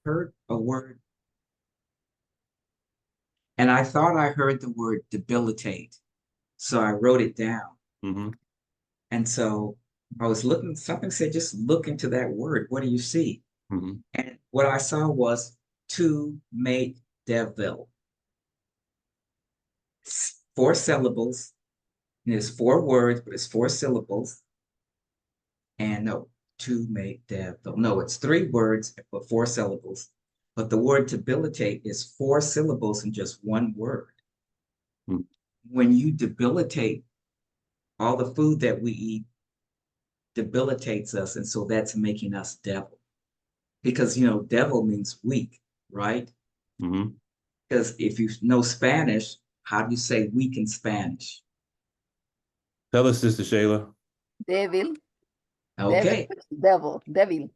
heard a word, and I thought I heard the word debilitate. So I wrote it down. Mm-hmm. And so I was looking, something said, just look into that word. What do you see? Mm-hmm. And what I saw was to make devil. 4 syllables. And it's 4 words, but it's 4 syllables. And no, to make devil. No, it's 3 words, but 4 syllables. But the word debilitate is 4 syllables in just one word. Mm-hmm. When you debilitate, all the food that we eat debilitates us. And so that's making us devil. Because, devil means weak, right? Mm-hmm. Because if you know Spanish, how do you say weak in Spanish? Tell us, Sister Shayla. Devil, devil, Okay. devil, devil.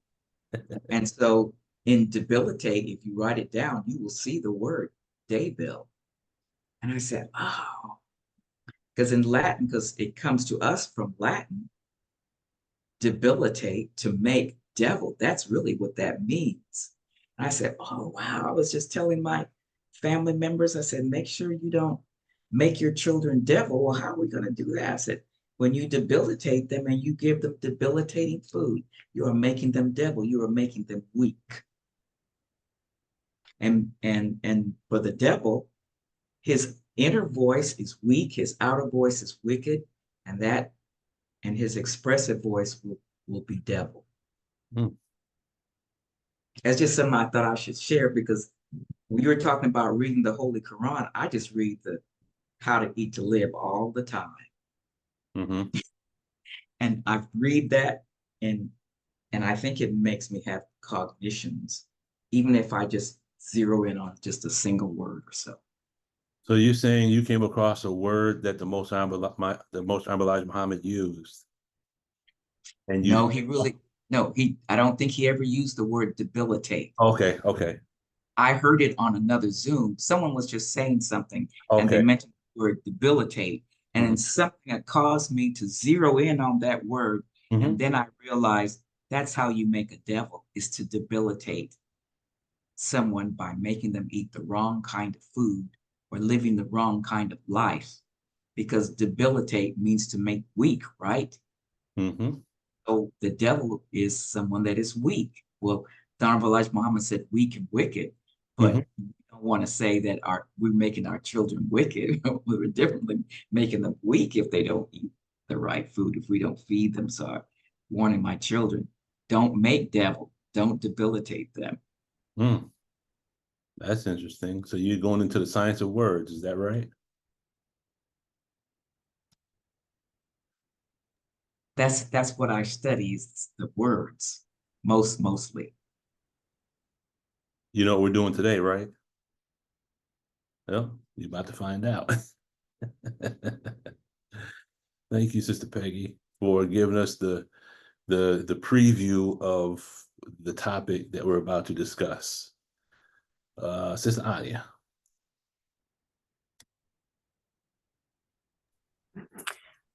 And so in debilitate, if you write it down, you will see the word debil. And I said, oh, because in Latin, because it comes to us from Latin, debilitate, to make devil. That's really what that means. And I said, oh, wow. I was just telling my family members, I said, make sure you don't make your children devil. Well, how are we going to do that? I said, when you debilitate them and you give them debilitating food, you are making them devil. You are making them weak. And for the devil, his inner voice is weak, his outer voice is wicked, and his expressive voice will be devil. Mm. That's just something I thought I should share, because when you were talking about reading the Holy Quran, I just read the How to Eat to Live all the time. Mm-hmm. And I read that, and I think it makes me have cognitions, even if I just zero in on just a single word or so. So you're saying you came across a word that the Most Honorable Elijah Muhammad used, and No, you. he really, no, I don't think he ever used the word debilitate. Okay. Okay. I heard it on another Zoom. Someone was just saying something and they Okay. mentioned the word debilitate. And Mm-hmm. then something that caused me to zero in on that word. Mm-hmm. And then I realized that's how you make a devil, is to debilitate someone by making them eat the wrong kind of food or living the wrong kind of life. Because debilitate means to make weak, right? Mm-hmm. So the devil is someone that is weak. Well, the Honorable Elijah Muhammad said weak and wicked, Mm-hmm. but we don't want to say that we're making our children wicked. We're definitely making them weak if they don't eat the right food, if we don't feed them. So I'm warning my children, don't make devil, don't debilitate them. Mm. That's interesting. So you're going into the science of words, is that right? That's what I study, is the words, mostly. You know what we're doing today, right? Well, you're about to find out. Thank you, Sister Peggy, for giving us the preview of the topic that we're about to discuss. Sister Anya.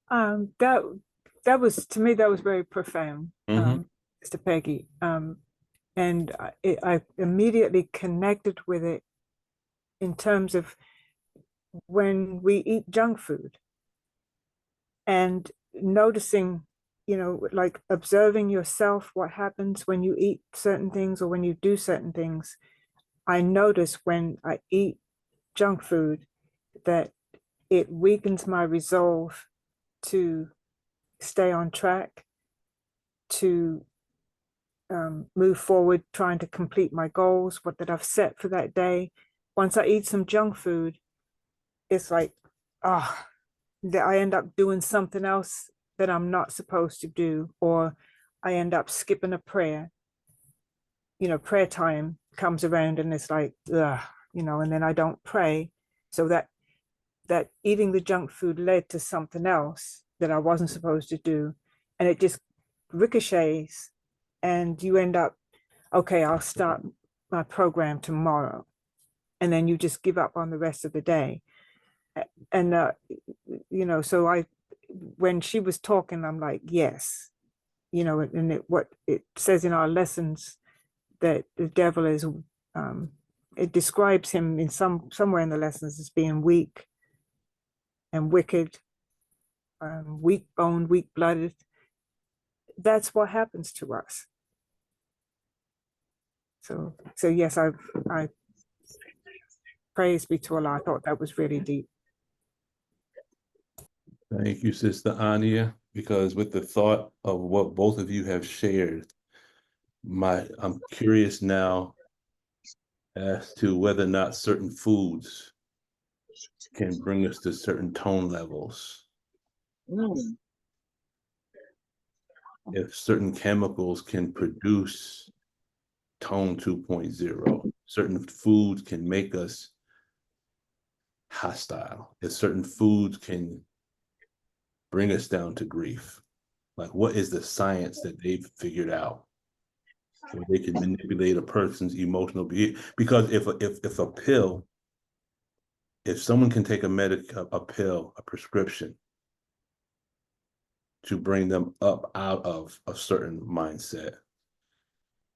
That was, to me, that was very profound, Mm-hmm. Mr. Peggy. And I immediately connected with it in terms of when we eat junk food and noticing, like observing yourself, what happens when you eat certain things or when you do certain things. I notice when I eat junk food that it weakens my resolve to stay on track, to move forward, trying to complete my goals, what that I've set for that day. Once I eat some junk food, it's like, ah, that I end up doing something else that I'm not supposed to do, or I end up skipping a prayer. Prayer time comes around and it's like, ugh, and then I don't pray. So that eating the junk food led to something else that I wasn't supposed to do. And it just ricochets, and you end up, okay, I'll start my program tomorrow. And then you just give up on the rest of the day. And, so when she was talking, I'm like, yes, and what it says in our lessons, that the devil is, it describes him in somewhere in the lessons as being weak and wicked, weak-boned, weak-blooded. That's what happens to us. So yes, I praise be to Allah. I thought that was really deep. Thank you, Sister Ania, because with the thought of what both of you have shared, I'm curious now as to whether or not certain foods can bring us to certain tone levels. If certain chemicals can produce tone 2.0, certain foods can make us hostile. If certain foods can bring us down to grief, like what is the science that they've figured out where they can manipulate a person's emotional behavior? Because if someone can take a pill, a prescription to bring them up out of a certain mindset,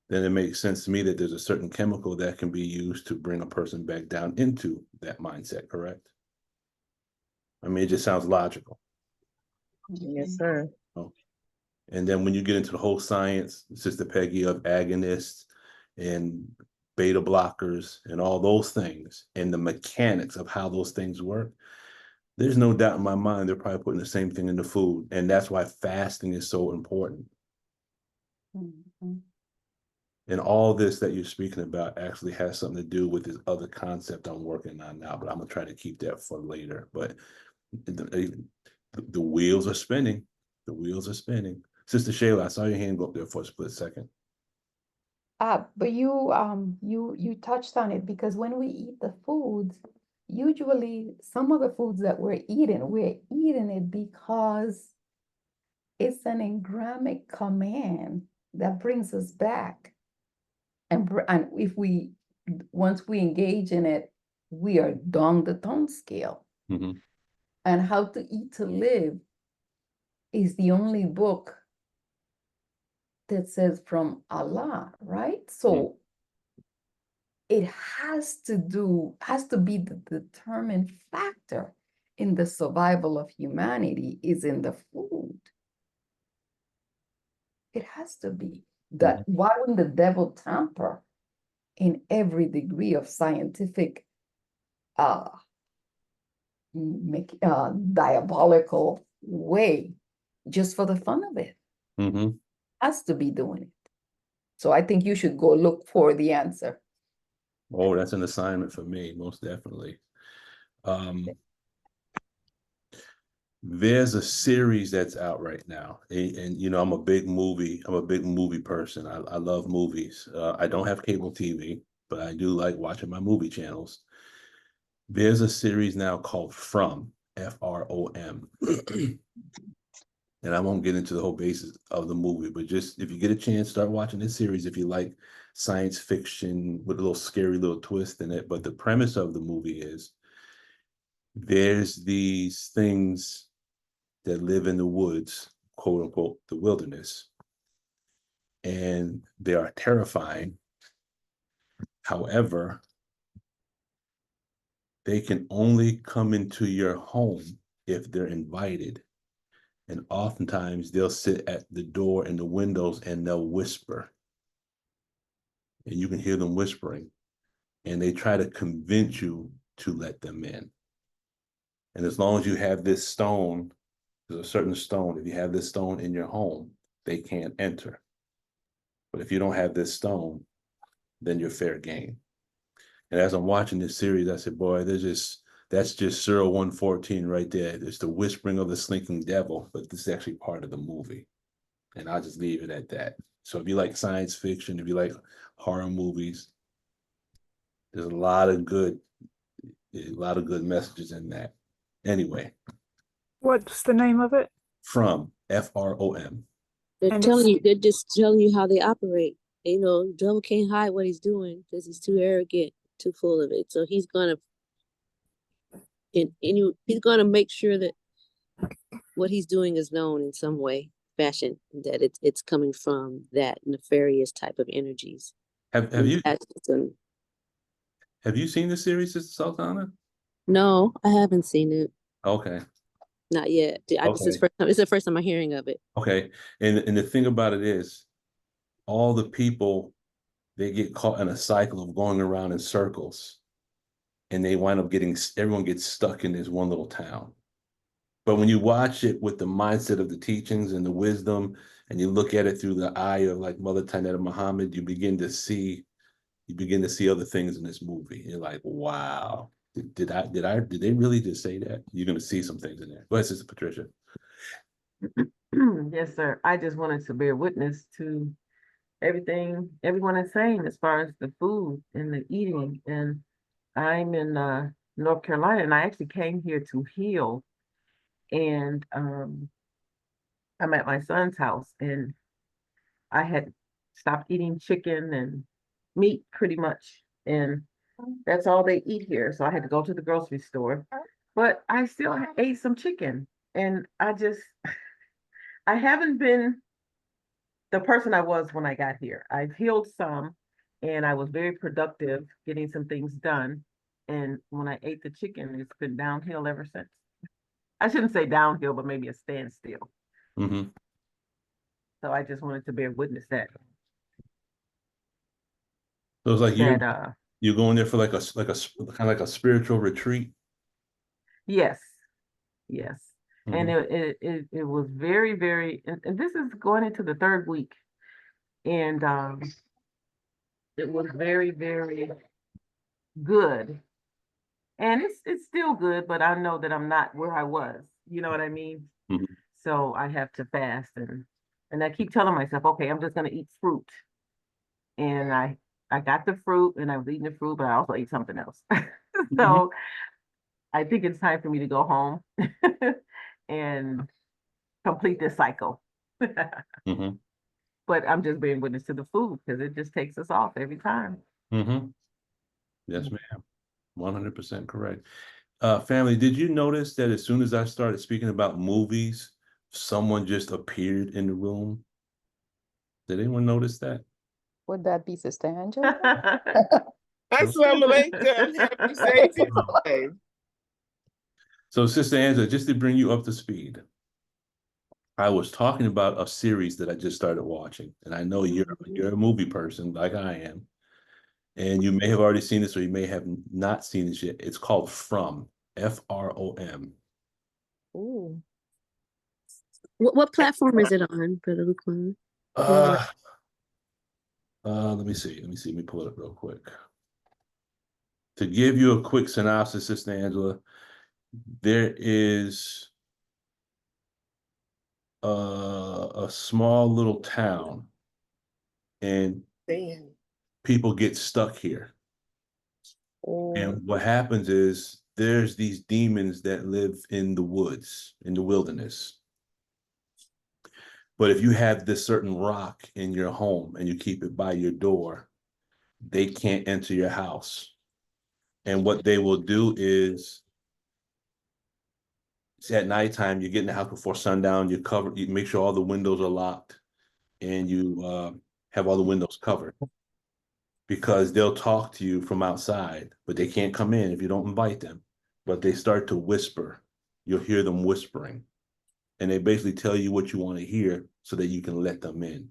then it makes sense to me that there's a certain chemical that can be used to bring a person back down into that mindset, correct? I mean, it just sounds logical. Yes, sir. And then when you get into the whole science, Sister Peggy, of agonists and beta blockers and all those things, and the mechanics of how those things work, there's no doubt in my mind they're probably putting the same thing in the food. And that's why fasting is so important. Mm-hmm. And all this that you're speaking about actually has something to do with this other concept I'm working on now, but I'm gonna try to keep that for later. But the wheels are spinning. The wheels are spinning. Sister Shayla, I saw your hand go up there for a split second. But you touched on it, because when we eat the foods, usually some of the foods that we're eating it because it's an engramic command that brings us back. And if once we engage in it, we are down the tone scale. Mm-hmm. And How to Eat to Live is the only book that says from Allah, right? So it has to be the determined factor in the survival of humanity is in the food. It has to be. That why wouldn't the devil tamper in every degree of scientific diabolical way just for the fun of it? Mm-hmm. Has to be doing it. So I think you should go look for the answer. Oh, that's an assignment for me, most definitely. There's a series that's out right now, and you know, I'm a big movie person. I love movies. I don't have cable TV, but I do like watching my movie channels. There's a series now called From, F-R-O-M. And I won't get into the whole basis of the movie, but just if you get a chance, start watching this series if you like science fiction with a little scary little twist in it. But the premise of the movie is there's these things that live in the woods, quote unquote, the wilderness, and they are terrifying. However, they can only come into your home if they're invited. And oftentimes they'll sit at the door and the windows and they'll whisper. And you can hear them whispering. And they try to convince you to let them in. And as long as you have this stone, there's a certain stone, if you have this stone in your home, they can't enter. But if you don't have this stone, then you're fair game. And as I'm watching this series, I said, boy, that's just Surah 114 right there. It's the whispering of the slinking devil, but this is actually part of the movie. And I'll just leave it at that. So if you like science fiction, if you like horror movies, there's a lot of good messages in that. Anyway. What's the name of it? From, F-R-O-M. They're just telling you how they operate. You know, the devil can't hide what he's doing because he's too arrogant, too full of it. So he's gonna make sure that what he's doing is known in some way, fashion, that it's coming from that nefarious type of energies. Have and you gadgets and have you seen the series, Sister Sultana? no, I haven't seen it. Okay. Not yet. Okay. It's the first time I'm hearing of it. Okay. And the thing about it is, all the people, they get caught in a cycle of going around in circles, and they wind up everyone gets stuck in this one little town. But when you watch it with the mindset of the teachings and the wisdom, and you look at it through the eye of like Mother Tanetta Muhammad, you begin to see other things in this movie. You're like, wow, did they really just say that? You're gonna see some things in there. Go ahead, Sister Patricia. Yes, sir. I just wanted to bear witness to everything everyone is saying as far as the food and the eating. And I'm in North Carolina, and I actually came here to heal. And I'm at my son's house, and I had stopped eating chicken and meat pretty much. And that's all they eat here. So I had to go to the grocery store. But I still ate some chicken. And I haven't been the person I was when I got here. I've healed some, and I was very productive getting some things done. And when I ate the chicken, it's been downhill ever since. I shouldn't say downhill, but maybe a standstill. Mm-hmm. So I just wanted to bear witness that So it's like that you're going there for like a kind of like a spiritual retreat. yes, yes. And Mhm. it was very, very, and this is going into the third week. And it was very, very good. And it's still good, but I know that I'm not where I was. You know what I mean? Mhm. So I have to fast, and I keep telling myself, okay, I'm just gonna eat fruit. And I got the fruit, and I was eating the fruit, but I also ate something else. Mhm. So I think it's time for me to go home and complete this cycle. Mhm. But I'm just being witness to the food because it just takes us off every time. Mhm. Yes, ma'am. 100% correct. Family, did you notice that as soon as I started speaking about movies, someone just appeared in the room? Did anyone notice that? Would that be Sister Angela? Assalamu alaikum. Happy Saturday. So, Sister Angela, just to bring you up to speed, I was talking about a series that I just started watching, and I know you're a movie person like I am, and you may have already seen this or you may have not seen this yet. It's called From, From. Ooh. What platform is it on, Brother Lukman? Uh, let me see. Let me pull it up real quick. To give you a quick synopsis, Sister Angela, there is a small little town, and Damn. people get stuck here. And what happens is there's these demons that live in the woods, in the wilderness. But if you have this certain rock in your home and you keep it by your door, they can't enter your house. And what they will do is, at nighttime, you get in the house before sundown, you make sure all the windows are locked, and you have all the windows covered, because they'll talk to you from outside, but they can't come in if you don't invite them. But they start to whisper. You'll hear them whispering, and they basically tell you what you want to hear so that you can let them in.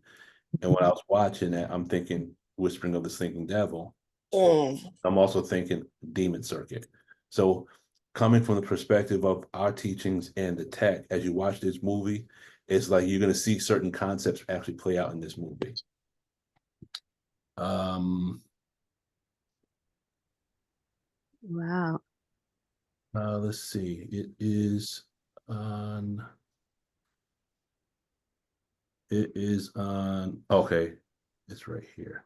And when I was watching that, I'm thinking Whispering of the Sleeping Devil. I'm also thinking Demon Circuit. So coming from the perspective of our teachings and the tech, as you watch this movie, it's like you're going to see certain concepts actually play out in this movie. Wow. Let's see. It is on. Okay, it's right here.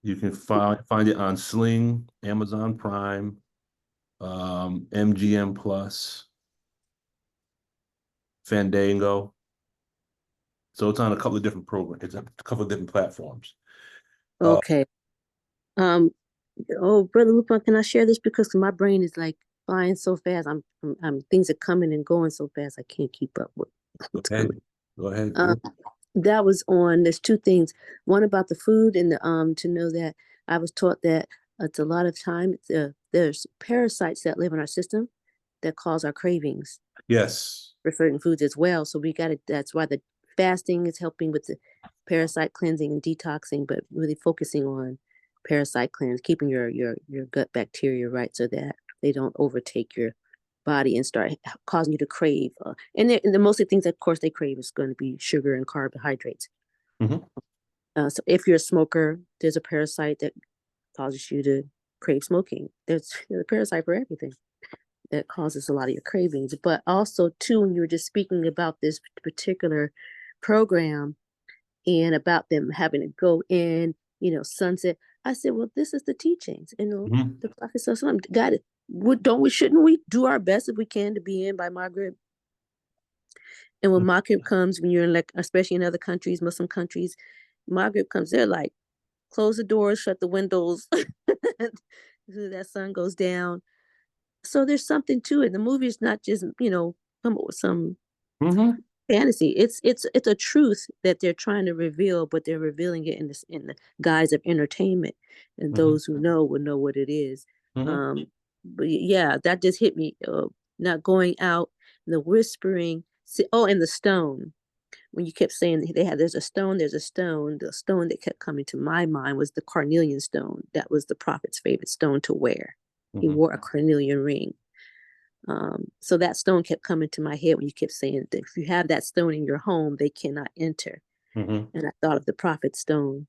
You can find it on Sling, Amazon Prime, MGM Plus, Fandango. So it's on a couple of different programs. It's a couple of different platforms. Okay. Oh, Brother Lukman, can I share this because my brain is like flying so fast. I'm things are coming and going so fast. I can't keep up with what's coming. Go ahead. Um, that was on, there's two things. One about the food and to know that I was taught that it's a lot of time, there's parasites that live in our system that cause our cravings Yes. for certain foods as well. So we got to, that's why the fasting is helping with the parasite cleansing and detoxing, but really focusing on parasite cleanse, keeping your gut bacteria right so that they don't overtake your body and start causing you to crave. And the mostly things, of course, they crave is going to be sugar and carbohydrates. Mhm. So if you're a smoker, there's a parasite that causes you to crave smoking. There's a parasite for everything that causes a lot of your cravings. But also, too, when you were just speaking about this particular program and about them having to go in, sunset, I said, well, this is the teachings, Mhm. the Prophet Sallallahu God, shouldn't we do our best if we can to be in by Maghrib? And when Maghrib comes, when you're in, like, especially in other countries, Muslim countries, Maghrib comes, they're like, close the doors, shut the windows, that sun goes down. So there's something to it. The movie is not just, come up with some Mhm. fantasy. It's a truth that they're trying to reveal, but they're revealing it in the guise of entertainment. And Mhm. those who know will know what it is. Mhm. But yeah, that just hit me. Not going out, the whispering. And the stone. When you kept saying there's a stone, the stone that kept coming to my mind was the carnelian stone. That was the prophet's favorite stone to wear. He Mhm. wore a carnelian ring. So that stone kept coming to my head when you kept saying that if you have that stone in your home, they cannot enter. Mhm. And I thought of the prophet's stone,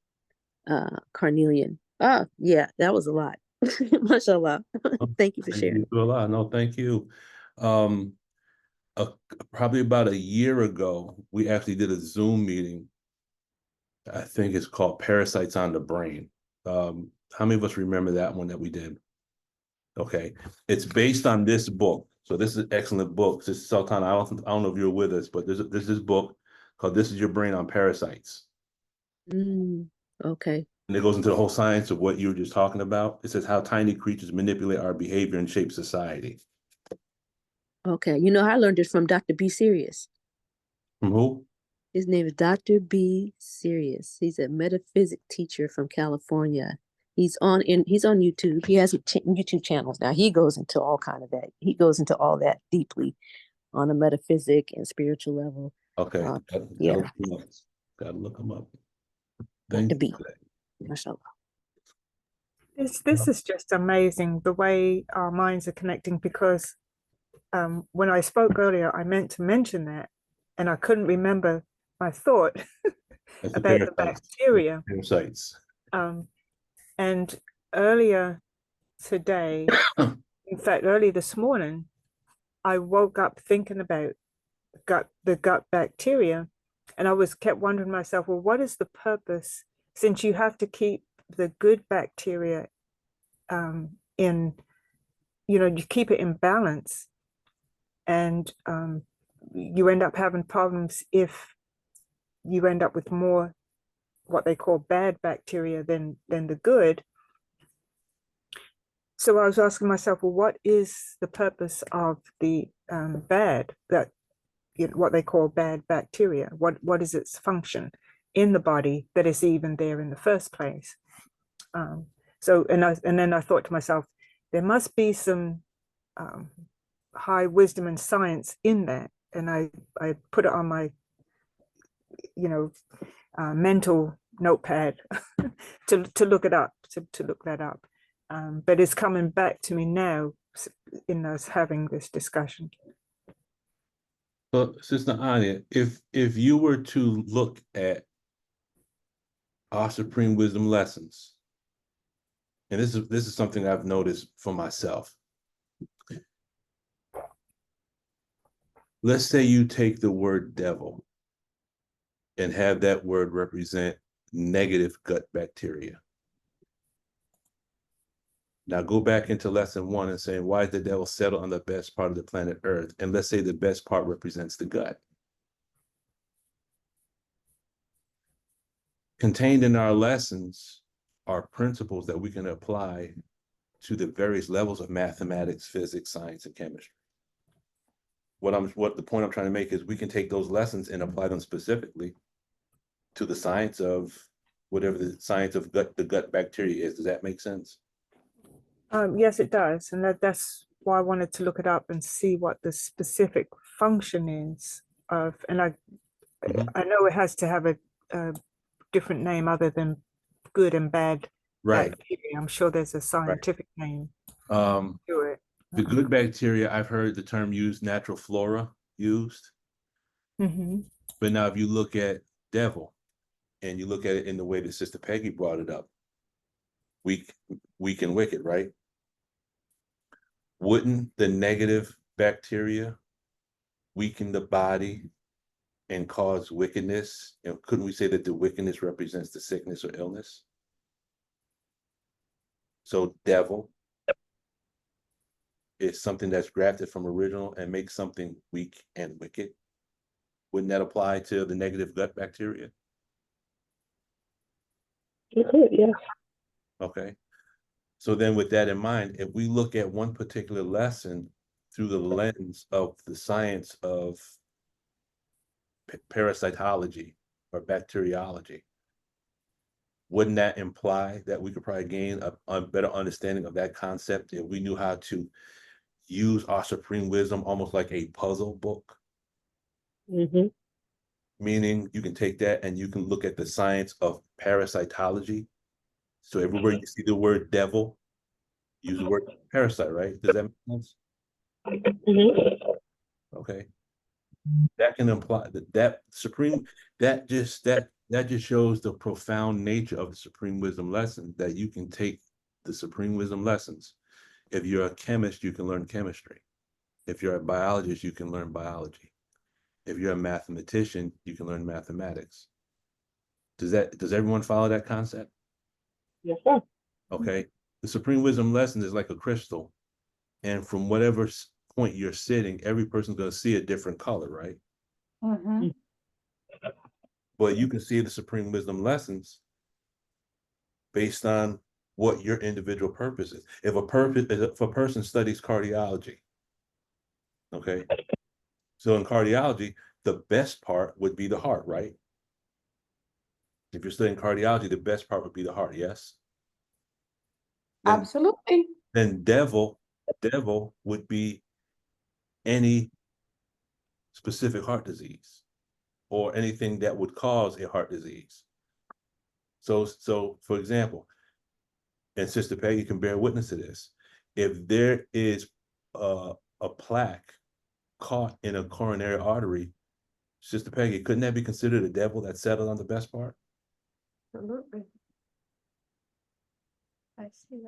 carnelian. Oh, yeah, that was a lot. Mashallah. Thank you for Thank you sharing. a lot. No, thank you. Um, Probably about a year ago, we actually did a Zoom meeting. I think it's called Parasites on the Brain. How many of us remember that one that we did? Okay, it's based on this book. So this is an excellent book. This is Sultan. I don't know if you're with us, but there's this book called "This Is Your Brain on Parasites," Okay. and it goes into the whole science of what you were just talking about. It says how tiny creatures manipulate our behavior and shape society. Okay. I learned it from Dr. B. Serious. From who? His name is Dr. B. Serious. He's a metaphysics teacher from California. He's on YouTube. He has YouTube channels now. He goes into all kind of that. He goes into all that deeply on a metaphysic and spiritual level. Okay. Yeah. Gotta look them up. Dr. Thank B. you. Mashallah. This is just amazing the way our minds are connecting, because when I spoke earlier, I meant to mention that, and I couldn't remember my thought That's about the parasites. bacteria. Parasites. And earlier today, in fact, early this morning, I woke up thinking about the gut bacteria, and I kept wondering myself, well, what is the purpose, since you have to keep the good bacteria in, you keep it in balance, and you end up having problems if you end up with more what they call bad bacteria than the good. So I was asking myself, well, what is the purpose of the what they call bad bacteria? What is its function in the body that is even there in the first place? And then I thought to myself, there must be some high wisdom and science in that, and I put it on my mental notepad to look it up, to look that up. But it's coming back to me now in us having this discussion. So, Sister Anya, if you were to look at our Supreme Wisdom lessons, and this is something I've noticed for myself. Let's say you take the word devil and have that word represent negative gut bacteria. Now go back into lesson 1 and say, why did the devil settle on the best part of the planet Earth? And let's say the best part represents the gut. Contained in our lessons are principles that we can apply to the various levels of mathematics, physics, science, and chemistry. What the point I'm trying to make is we can take those lessons and apply them specifically to the science of whatever the science of the gut bacteria is. Does that make sense? Yes, it does. And that's why I wanted to look it up and see what the specific function is of, and Mhm. I know it has to have a different name other than good and bad Right. bacteria. I'm sure there's a scientific name Um, to it. the good bacteria, I've heard the term used, natural flora used. Mm-hmm. But now if you look at devil and you look at it in the way that Sister Peggy brought it up, weak and wicked, right? Wouldn't the negative bacteria weaken the body and cause wickedness? And couldn't we say that the wickedness represents the sickness or illness? So devil is something that's grafted from original and makes something weak and wicked. Wouldn't that apply to the negative gut bacteria? You could, yeah. Okay. So then with that in mind, if we look at one particular lesson through the lens of the science of parasitology or bacteriology, wouldn't that imply that we could probably gain a better understanding of that concept if we knew how to use our supreme wisdom almost like a puzzle book? Mm-hmm. Meaning you can take that and you can look at the science of parasitology. So everywhere you see the word devil, use the word parasite, right? Does that make sense? Mm-hmm. Okay. That can imply that just shows the profound nature of the supreme wisdom lesson, that you can take the supreme wisdom lessons. If you're a chemist, you can learn chemistry. If you're a biologist, you can learn biology. If you're a mathematician, you can learn mathematics. Does everyone follow that concept? Yes, sir. Okay. The supreme wisdom lesson is like a crystal. And from whatever point you're sitting, every person's going to see a different color, right? Mm-hmm. But you can see the supreme wisdom lessons based on what your individual purpose is. If a person studies cardiology, okay, so in cardiology, the best part would be the heart, right? If you're studying cardiology, the best part would be the heart, yes? Then, Absolutely. then devil would be any specific heart disease or anything that would cause a heart disease. So for example, and Sister Peggy can bear witness to this, if there is a plaque caught in a coronary artery, Sister Peggy, couldn't that be considered a devil that settled on the best part? Absolutely. I see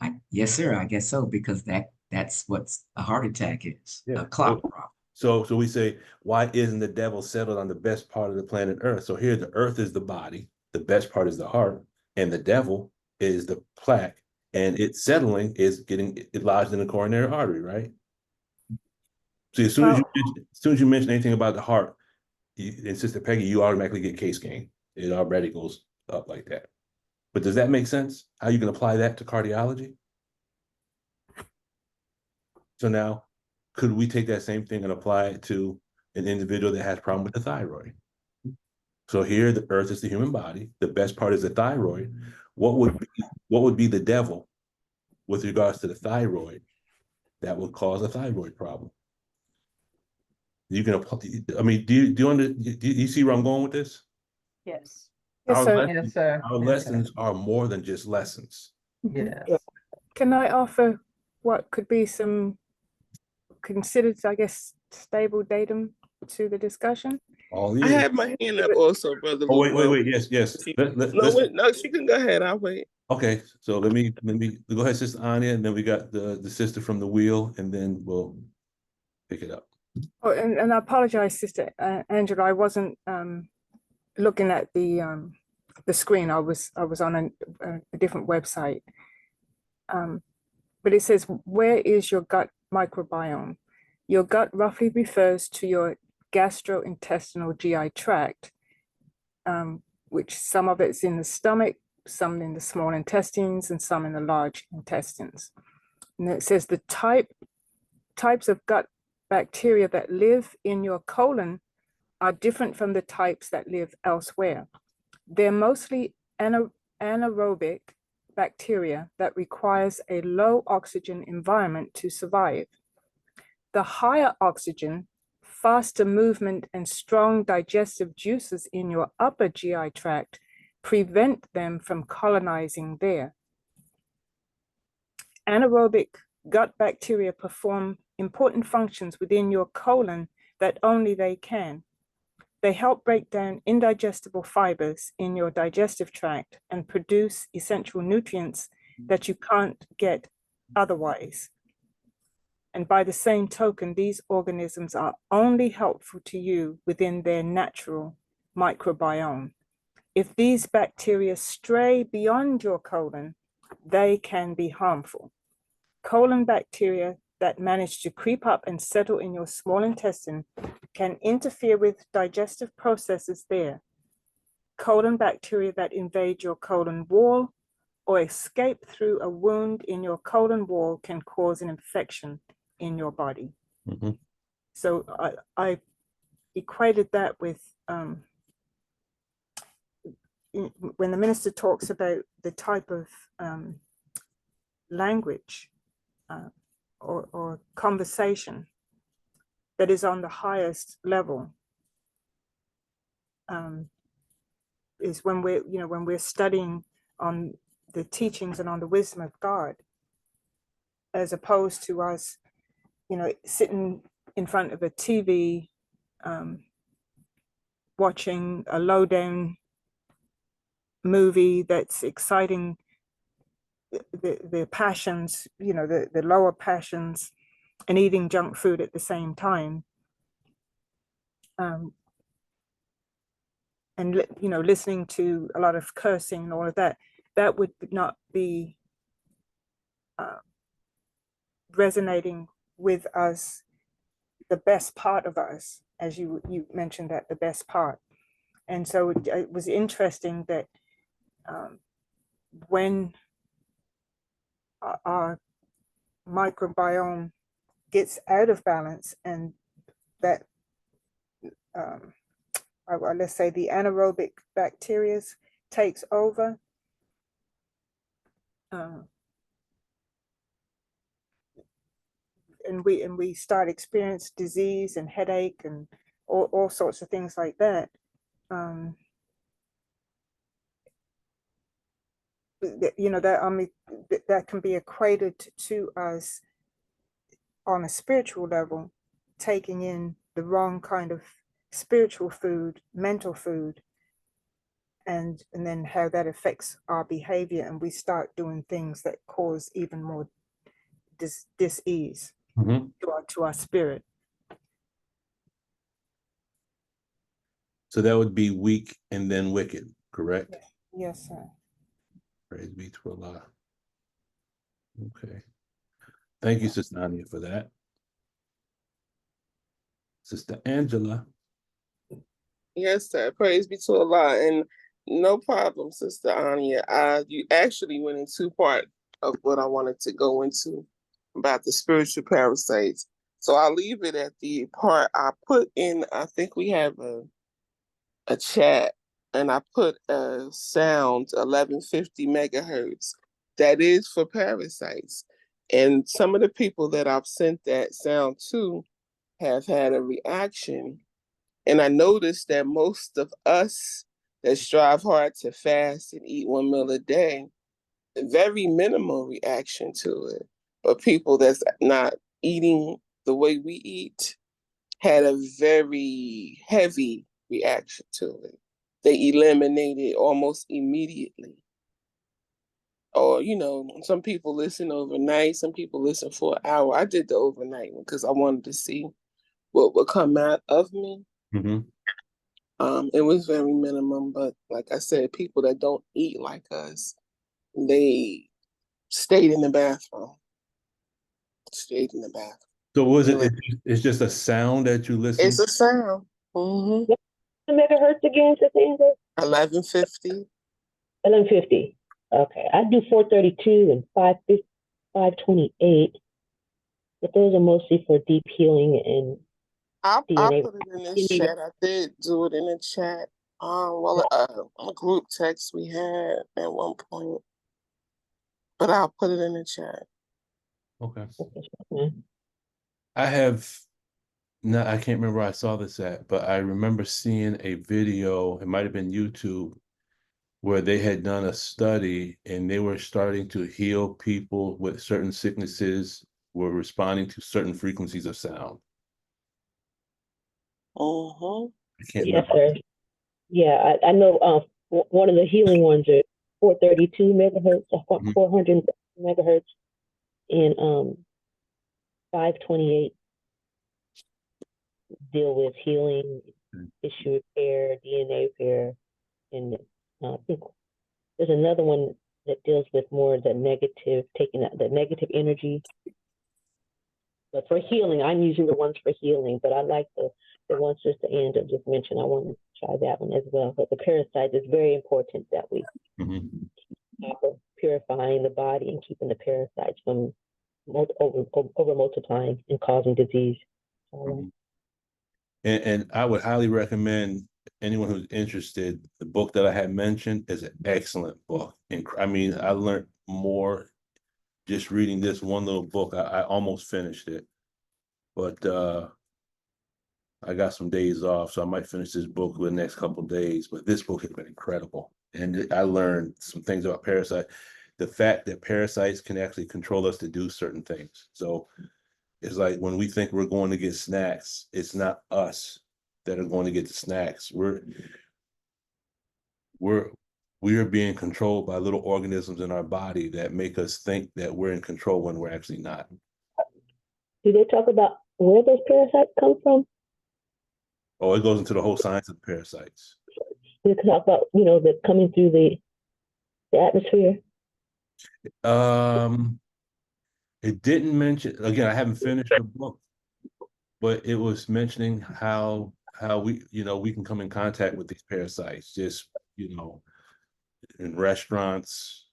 that. Yes, sir, I guess so, because that's what a heart attack is, Yeah. a clot problem. So we say, why isn't the devil settled on the best part of the planet Earth? So here the earth is the body, the best part is the heart, and the devil is the plaque, and its settling is getting it lodged in the coronary artery, right? So as soon as you mention anything about the heart, and Sister Peggy, you automatically get case gain. It already goes up like that. But does that make sense? How you can apply that to cardiology? So now, could we take that same thing and apply it to an individual that has a problem with the thyroid? So here, the earth is the human body. The best part is the thyroid. What would be the devil with regards to the thyroid that would cause a thyroid problem? You can apply. I mean, do you see where I'm going with this? Yes. Yes, Our sir. lessons, Yes, sir. our Yes, lessons are more than just lessons. Yes. Can I offer what could be some considered, I guess, stable datum to the discussion? All I you. have my hand up also, Brother Oh, Lewell. wait. Yes. No, wait, no, she can go ahead. I'll wait. Okay, so let me go ahead, Sister Anya, and then we got the sister from the wheel, and then we'll pick it up. Oh, and I apologize, Sister Angela. I wasn't looking at the screen. I was on a different website. But it says, where is your gut microbiome? Your gut roughly refers to your gastrointestinal GI tract, which some of it's in the stomach, some in the small intestines, and some in the large intestines. And it says the types of gut bacteria that live in your colon are different from the types that live elsewhere. They're mostly anaerobic bacteria that requires a low oxygen environment to survive. The higher oxygen, faster movement, and strong digestive juices in your upper GI tract prevent them from colonizing there. Anaerobic gut bacteria perform important functions within your colon that only they can. They help break down indigestible fibers in your digestive tract and produce essential nutrients that you can't get otherwise. And by the same token, these organisms are only helpful to you within their natural microbiome. If these bacteria stray beyond your colon, they can be harmful. Colon bacteria that manage to creep up and settle in your small intestine can interfere with digestive processes there. Colon bacteria that invade your colon wall or escape through a wound in your colon wall can cause an infection in your body. Mhm. So I equated that with when the minister talks about the type of language or conversation that is on the highest level, is when we're studying on the teachings and on the wisdom of God, as opposed to us, sitting in front of a TV, watching a low-down movie that's exciting the passions, the lower passions, and eating junk food at the same time. And listening to a lot of cursing and all of that, that would not be resonating with us, the best part of us, as you mentioned, that the best part. And so it was interesting that when our microbiome gets out of balance, and that let's say the anaerobic bacteria takes over, and we start experience disease and headache and all sorts of things like that. That can be equated to us on a spiritual level, taking in the wrong kind of spiritual food, mental food, and then how that affects our behavior, and we start doing things that cause even more dis-ease to our spirit. So that would be weak and then wicked, correct? Yes, sir. Praise be to Allah. Okay. Thank you, Sister Ania, for that. Sister Angela. Yes, sir. Praise be to Allah. And no problem, Sister Ania. You actually went in two parts of what I wanted to go into about the spiritual parasites. So I'll leave it at the part I put in. I think we have a chat, and I put a sound 1150 megahertz that is for parasites. And some of the people that I've sent that sound to have had a reaction. And I noticed that most of us that strive hard to fast and eat one meal a day, very minimal reaction to it. But people that's not eating the way we eat had a very heavy reaction to it. They eliminated almost immediately. Or, some people listen overnight, some people listen for an hour. I did the overnight one because I wanted to see what would come out of me. It was very minimum, but like I said, people that don't eat like us, they stayed in the bathroom. So was it? It's just a sound that you listen. It's a sound. The megahertz again, Sister Angela? 1150. 1150. Okay, I do 432 and 528, but those are mostly for deep healing and I DNA. put it in the DNA. chat. I did do it in the chat. Well, a group text we had at one point, but I'll put it in the chat. Okay. Okay. I have, no, I can't remember where I saw this at, but I remember seeing a video, it might have been YouTube, where they had done a study and they were starting to heal people with certain sicknesses, were responding to certain frequencies of sound. Mm-hmm. I can't Yes, remember. sir. Yeah, I know one of the healing ones are 432 megahertz, Mhm. 400 megahertz, and 528 deal with healing, tissue repair, DNA repair, and I think there's another one that deals with more the negative, taking out the negative energy. But for healing, I'm using the ones for healing, but I like the ones Sister Andrew just mentioned. I want to try that one as well. But the parasite is very important that we Mhm. purifying the body and keeping the parasites from over multiplying and causing disease. Mhm. And I would highly recommend anyone who's interested, the book that I had mentioned is an excellent book. And I mean, I learned more just reading this one little book. I almost finished it, but I got some days off, so I might finish this book in the next couple of days. But this book has been incredible. And I learned some things about parasite. The fact that parasites can actually control us to do certain things. So it's like when we think we're going to get snacks, it's not us that are going to get the snacks. We are being controlled by little organisms in our body that make us think that we're in control when we're actually not. Do they talk about where those parasites come from? Oh, it goes into the whole science of parasites. They talk about, the coming through the atmosphere. It didn't mention, again, I haven't finished the book, but it was mentioning how we, we can come in contact with these parasites, just, in restaurants,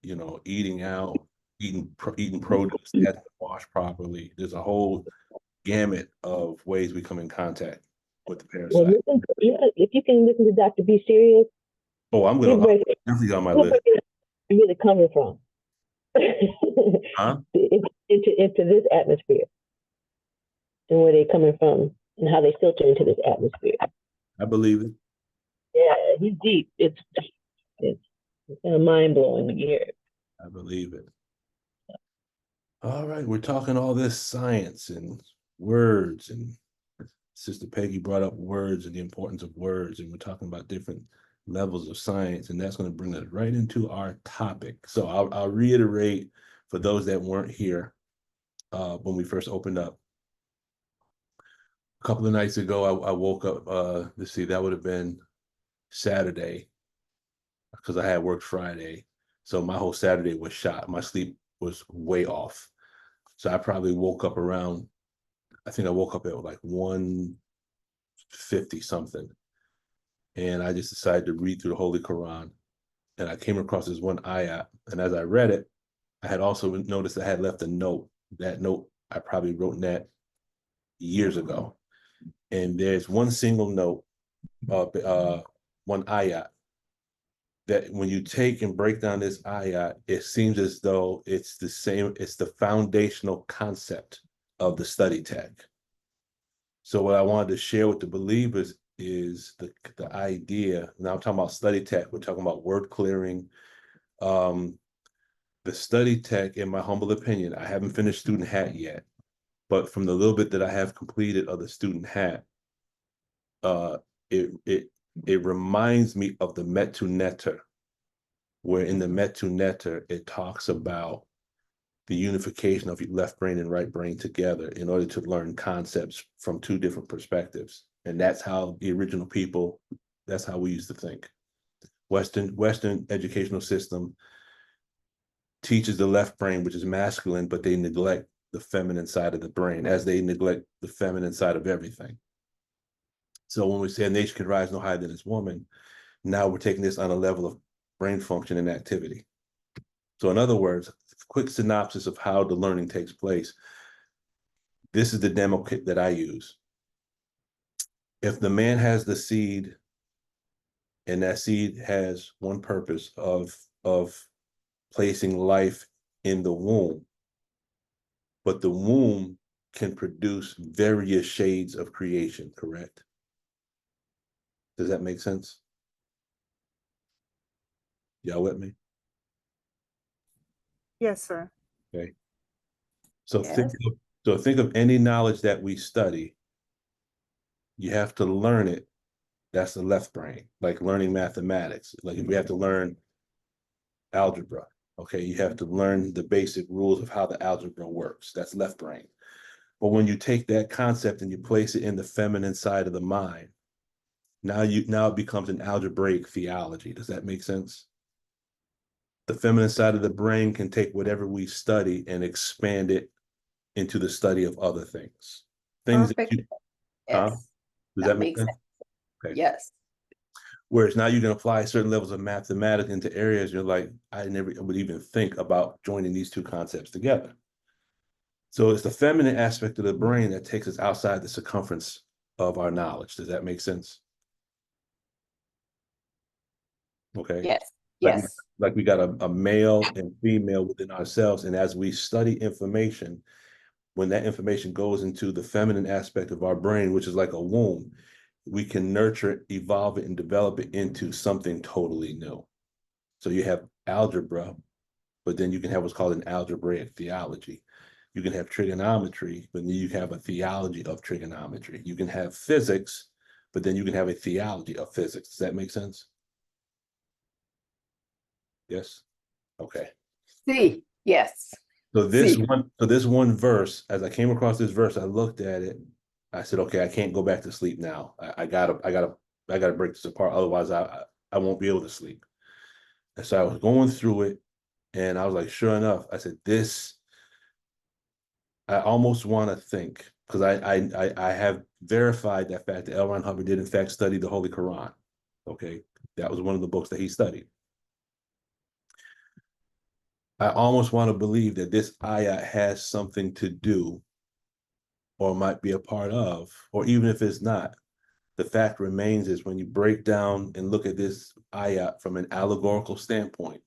eating out, eating produce that hasn't been washed properly. There's a whole gamut of ways we come in contact with the Well, parasite. if you can listen to Dr. B. Serious, Oh, I'm definitely on my list. where they're coming from. Huh? into this atmosphere, and where they're coming from, and how they filter into this atmosphere. I believe it. Yeah, he's deep. It's kind of mind blowing when you hear it. I believe it. All right, we're talking all this science and words, and Sister Peggy brought up words and the importance of words, and we're talking about different levels of science, and that's going to bring us right into our topic. So I'll reiterate for those that weren't here when we first opened up. A couple of nights ago, I woke up, let's see, that would have been Saturday, because I had worked Friday. So my whole Saturday was shot. My sleep was way off. So I probably woke up around, I think I woke up at like 1:50 something. And I just decided to read through the Holy Quran. And I came across this one ayat. And as I read it, I had also noticed I had left a note. That note, I probably wrote that years ago. And there's one single note, one ayat, that when you take and break down this ayat, it seems as though it's the same, it's the foundational concept of the study tech. So what I wanted to share with the believers is the idea. Now I'm talking about study tech, we're talking about word clearing. The study tech, in my humble opinion, I haven't finished Student Hat yet, but from the little bit that I have completed of the Student Hat, it reminds me of the Metu Neter, where in the Metu Neter, it talks about the unification of your left brain and right brain together in order to learn concepts from two different perspectives. And that's how the original people, that's how we used to think. Western educational system teaches the left brain, which is masculine, but they neglect the feminine side of the brain, as they neglect the feminine side of everything. So when we say a nation can rise no higher than its woman, now we're taking this on a level of brain function and activity. So in other words, quick synopsis of how the learning takes place. This is the demo kit that I use. If the man has the seed, and that seed has one purpose of placing life in the womb, but the womb can produce various shades of creation, correct? Does that make sense? Y'all with me? Yes, sir. Okay. So Yes. think of any knowledge that we study. You have to learn it. That's the left brain, like learning mathematics. Like if we have to learn algebra, okay, you have to learn the basic rules of how the algebra works. That's left brain. But when you take that concept and you place it in the feminine side of the mind, now it becomes an algebraic theology. Does that make sense? The feminine side of the brain can take whatever we study and expand it into the study of other things. Things that Perfect. you, huh? Yes, Does that that make makes sense? sense. Okay. Yes. Whereas now you can apply certain levels of mathematics into areas you're like, I never would even think about joining these two concepts together. So it's the feminine aspect of the brain that takes us outside the circumference of our knowledge. Does that make sense? Okay. Yes. Like, Yes. like we got a male and female within ourselves. And as we study information, when that information goes into the feminine aspect of our brain, which is like a womb, we can nurture it, evolve it, and develop it into something totally new. So you have algebra, but then you can have what's called an algebraic theology. You can have trigonometry, but then you have a theology of trigonometry. You can have physics, but then you can have a theology of physics. Does that make sense? Yes? Okay. See, yes. So this See. one verse, as I came across this verse, I looked at it. I said, okay, I can't go back to sleep now. I gotta break this apart. Otherwise, I won't be able to sleep. And so I was going through it, and I was like, sure enough, I said, this. I almost want to think, because I have verified that fact that L. Ron Hubbard did in fact study the Holy Quran. Okay, that was one of the books that he studied. I almost want to believe that this ayah has something to do, or might be a part of, or even if it's not, the fact remains is when you break down and look at this ayah from an allegorical standpoint,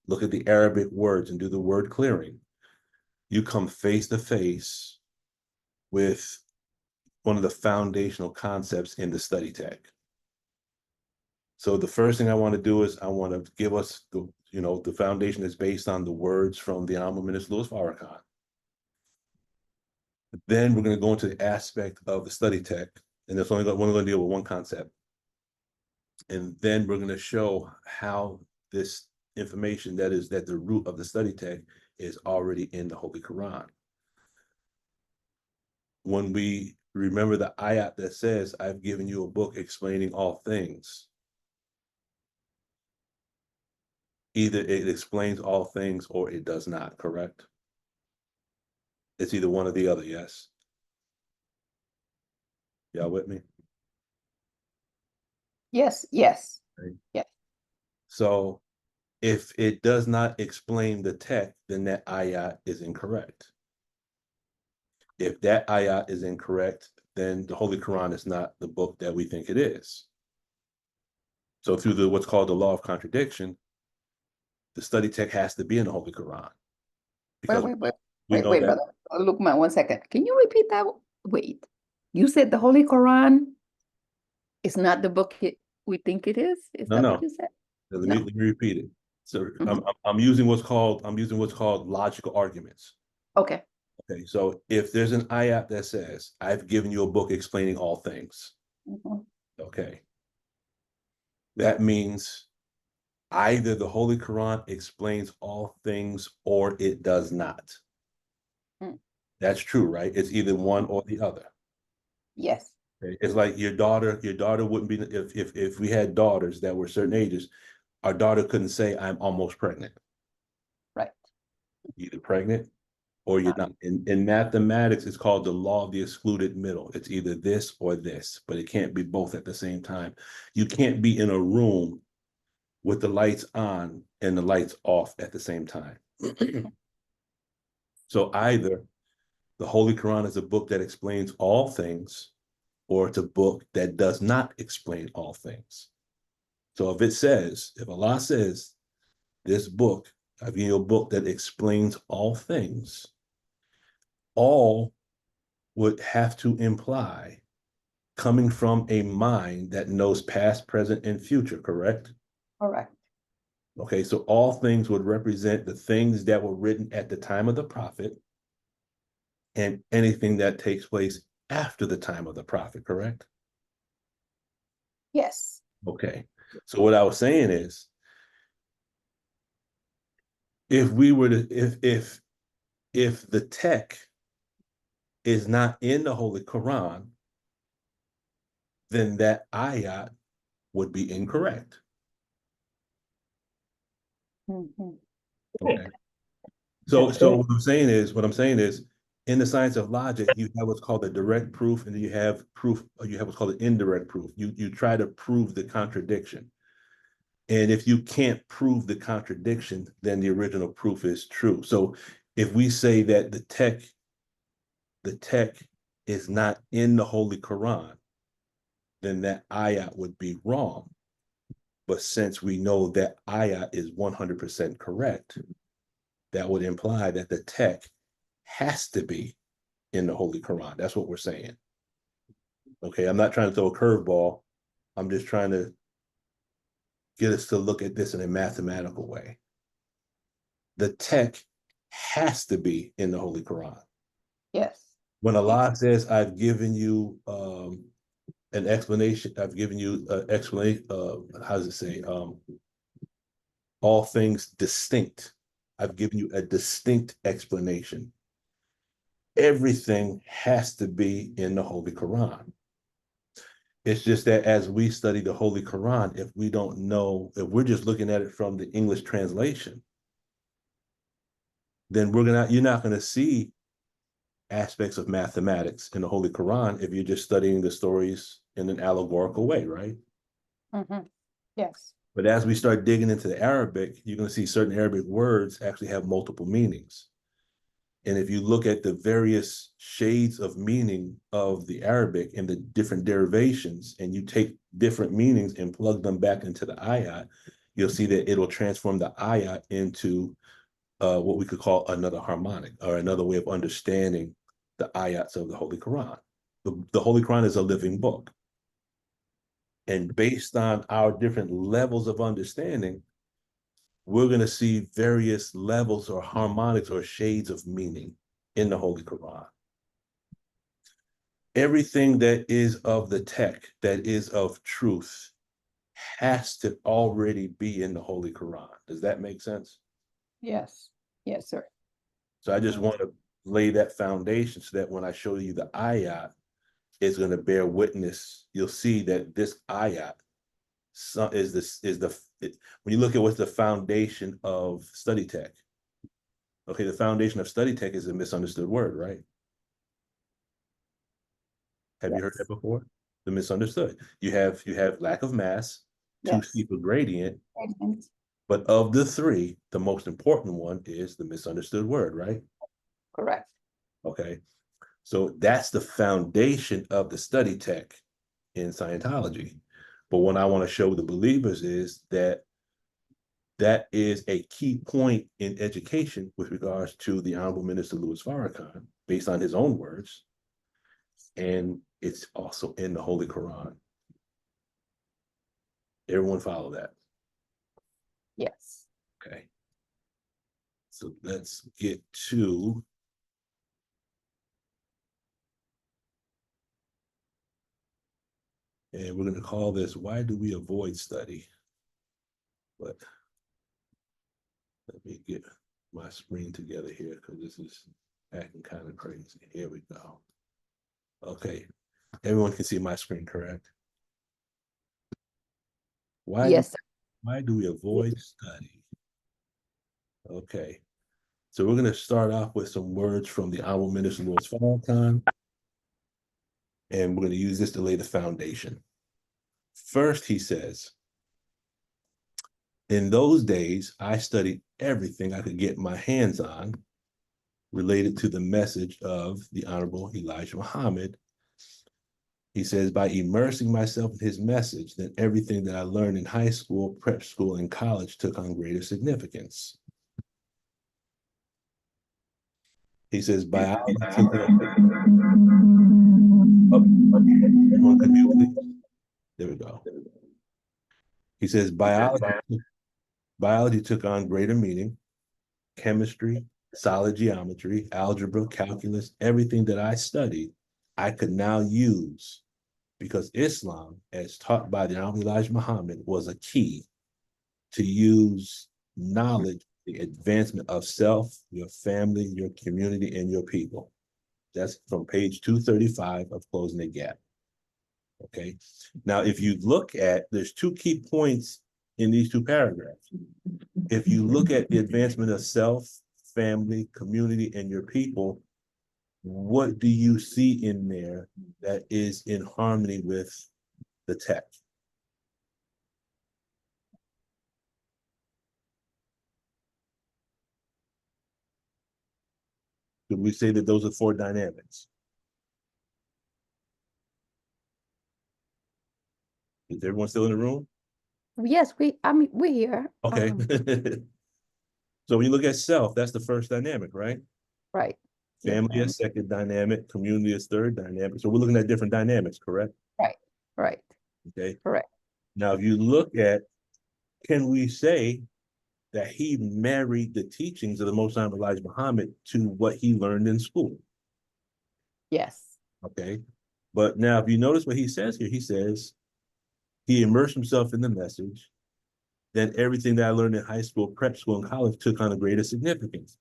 look at the Arabic words and do the word clearing, you come face to face with one of the foundational concepts in the study tech. So the first thing I want to do is I want to give us the foundation is based on the words from the Honorable Minister Louis Farrakhan. Then we're going to go into the aspect of the study tech, and we're only going to deal with one concept. And then we're going to show how this information that the root of the study tech is already in the Holy Quran. When we remember the ayat that says, I've given you a book explaining all things, either it explains all things or it does not, correct? It's either one or the other, yes? Y'all with me? Yes. Yes. Right. Yeah. So if it does not explain the text, then that ayat is incorrect. If that ayat is incorrect, then the Holy Quran is not the book that we think it is. So through what's called the law of contradiction, the study tech has to be in the Holy Quran. Because Wait, brother. Look, man, 1 second. Can you repeat that? Wait. You said the Holy Quran is not the book we think it is? Is that what you said? Let me repeat it. So Mhm. I'm using what's called logical arguments. Okay. Okay, so if there's an ayat that says, I've given you a book explaining all things, Mhm. okay, that means either the Holy Quran explains all things or it does not. Mm. That's true, right? It's either one or the other. Yes. Okay? It's like your daughter wouldn't be, if we had daughters that were certain ages, our daughter couldn't say, I'm almost pregnant. Right. Either pregnant or you're not. In mathematics, it's called the law of the excluded middle. It's either this or this, but it can't be both at the same time. You can't be in a room with the lights on and the lights off at the same time. So either the Holy Quran is a book that explains all things, or it's a book that does not explain all things. So if Allah says, this book, I've given you a book that explains all things, all would have to imply coming from a mind that knows past, present, and future, correct? Correct. Okay, so all things would represent the things that were written at the time of the prophet and anything that takes place after the time of the prophet, correct? Yes. Okay, so what I was saying is, if we were to, if the tech is not in the Holy Quran, then that ayat would be incorrect. Mhm. Okay. So what I'm saying is, in the science of logic, you have what's called a direct proof, and you have proof, or you have what's called an indirect proof. You try to prove the contradiction. And if you can't prove the contradiction, then the original proof is true. So if we say that the tech is not in the Holy Quran, then that ayat would be wrong. But since we know that ayat is 100% correct, that would imply that the tech has to be in the Holy Quran. That's what we're saying. Okay, I'm not trying to throw a curveball. I'm just trying to get us to look at this in a mathematical way. The tech has to be in the Holy Quran. Yes. When Allah says, I've given you an explanation, I've given you an explanation, how does it say? All things distinct. I've given you a distinct explanation. Everything has to be in the Holy Quran. It's just that as we study the Holy Quran, if we don't know, if we're just looking at it from the English translation, then you're not going to see aspects of mathematics in the Holy Quran if you're just studying the stories in an allegorical way, right? Mm-hmm. Yes. But as we start digging into the Arabic, you're going to see certain Arabic words actually have multiple meanings. And if you look at the various shades of meaning of the Arabic and the different derivations, and you take different meanings and plug them back into the ayat, you'll see that it'll transform the ayat into what we could call another harmonic, or another way of understanding the ayats of the Holy Quran. The Holy Quran is a living book. And based on our different levels of understanding, we're going to see various levels or harmonics or shades of meaning in the Holy Quran. Everything that is of the tech, that is of truth, has to already be in the Holy Quran. Does that make sense? Yes. Yes, sir. So I just want to lay that foundation so that when I show you the ayat, it's going to bear witness. You'll see that this ayat when you look at what's the foundation of study tech. Okay, the foundation of study tech is a misunderstood word, right? Have you heard that before? The misunderstood. You have lack of mass, two Yes. steeper gradient, Excellent. but of the three, the most important one is the misunderstood word, right? Correct. Okay, so that's the foundation of the study tech in Scientology. But what I want to show the believers is that that is a key point in education with regards to the Honorable Minister Louis Farrakhan, based on his own words. And it's also in the Holy Quran. Everyone follow that? Yes. Okay. So let's get to and we're going to call this, why do we avoid study? But let me get my screen together here because this is acting kind of crazy. Here we go. Okay. Everyone can see my screen, correct? Yes, sir. Why do we avoid study? Okay. So we're going to start off with some words from the Honorable Minister Louis Farrakhan. And we're going to use this to lay the foundation. First, he says, in those days, I studied everything I could get my hands on, related to the message of the Honorable Elijah Muhammad. He says, by immersing myself in his message, then everything that I learned in high school, prep school, and college took on greater significance. He says, biology took on, everyone could mute, please. There we go. He says, biology took on greater meaning, chemistry, solid geometry, algebra, calculus, everything that I studied, I could now use because Islam, as taught by the Honorable Elijah Muhammad, was a key to use knowledge, the advancement of self, your family, your community, and your people. That's from page 235 of Closing the Gap. Okay. Now, if you look at, there's two key points in these two paragraphs. If you look at the advancement of self, family, community, and your people, what do you see in there that is in harmony with the text? Could we say that those are four dynamics? Is everyone still in the room? Yes, we're here. Okay. So when you look at self, that's the first dynamic, right? Right. Yes, Family ma'am. is second dynamic, community is third dynamic. So we're looking at different dynamics, correct? Right. Okay. Correct. Now, if you look at, can we say that he married the teachings of the Most High Elijah Muhammad to what he learned in school? Yes. Okay. But now, if you notice what he says here, he says he immersed himself in the message. Then everything that I learned in high school, prep school, and college took on a greater significance.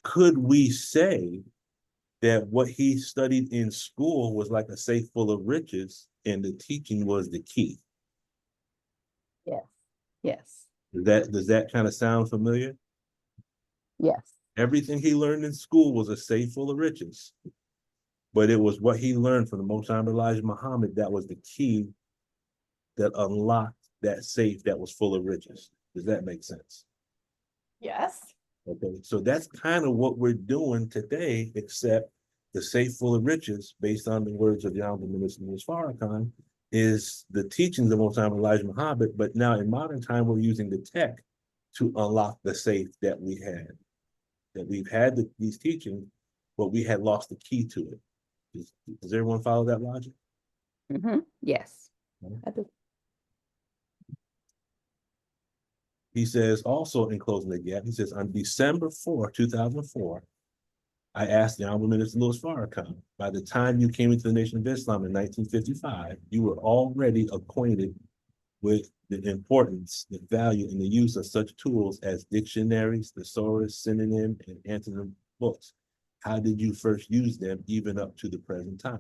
Could we say that what he studied in school was like a safe full of riches and the teaching was the key? Yes. Yes. Does that kind of sound familiar? Yes. Everything he learned in school was a safe full of riches, but it was what he learned from the Most High Elijah Muhammad that was the key that unlocked that safe that was full of riches. Does that make sense? Yes. Okay, so that's kind of what we're doing today, except the safe full of riches, based on the words of the Honorable Minister Louis Farrakhan, is the teachings of Most High Elijah Muhammad. But now in modern time, we're using the tech to unlock the safe that we had. That we've had these teachings, but we had lost the key to it. Does everyone follow that logic? Yes. Okay. I do. He says also in Closing the Gap, he says, on December 4, 2004, I asked the Honorable Minister Louis Farrakhan, by the time you came into the Nation of Islam in 1955, you were already acquainted with the importance, the value, and the use of such tools as dictionaries, thesaurus, synonym, and antonym books. How did you first use them even up to the present time?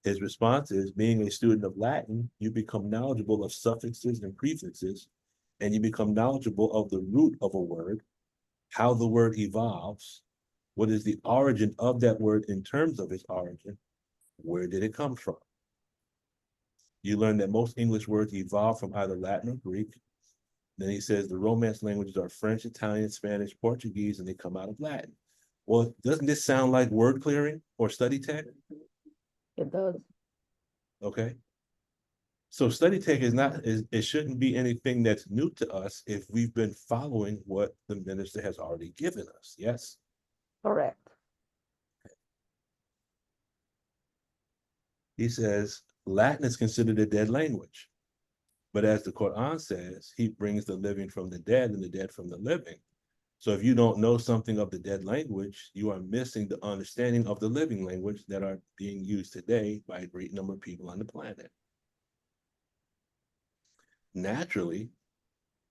His response is, being a student of Latin, you become knowledgeable of suffixes and prefixes, and you become knowledgeable of the root of a word, how the word evolves, what is the origin of that word in terms of its origin, where did it come from? You learn that most English words evolve from either Latin or Greek. Then he says the Romance languages are French, Italian, Spanish, Portuguese, and they come out of Latin. Well, doesn't this sound like word clearing or study tech? It does. Okay. So study tech is not, it shouldn't be anything that's new to us if we've been following what the minister has already given us. Yes. Correct. He says Latin is considered a dead language. But as the Quran says, he brings the living from the dead and the dead from the living. So if you don't know something of the dead language, you are missing the understanding of the living language that are being used today by a great number of people on the planet. Naturally,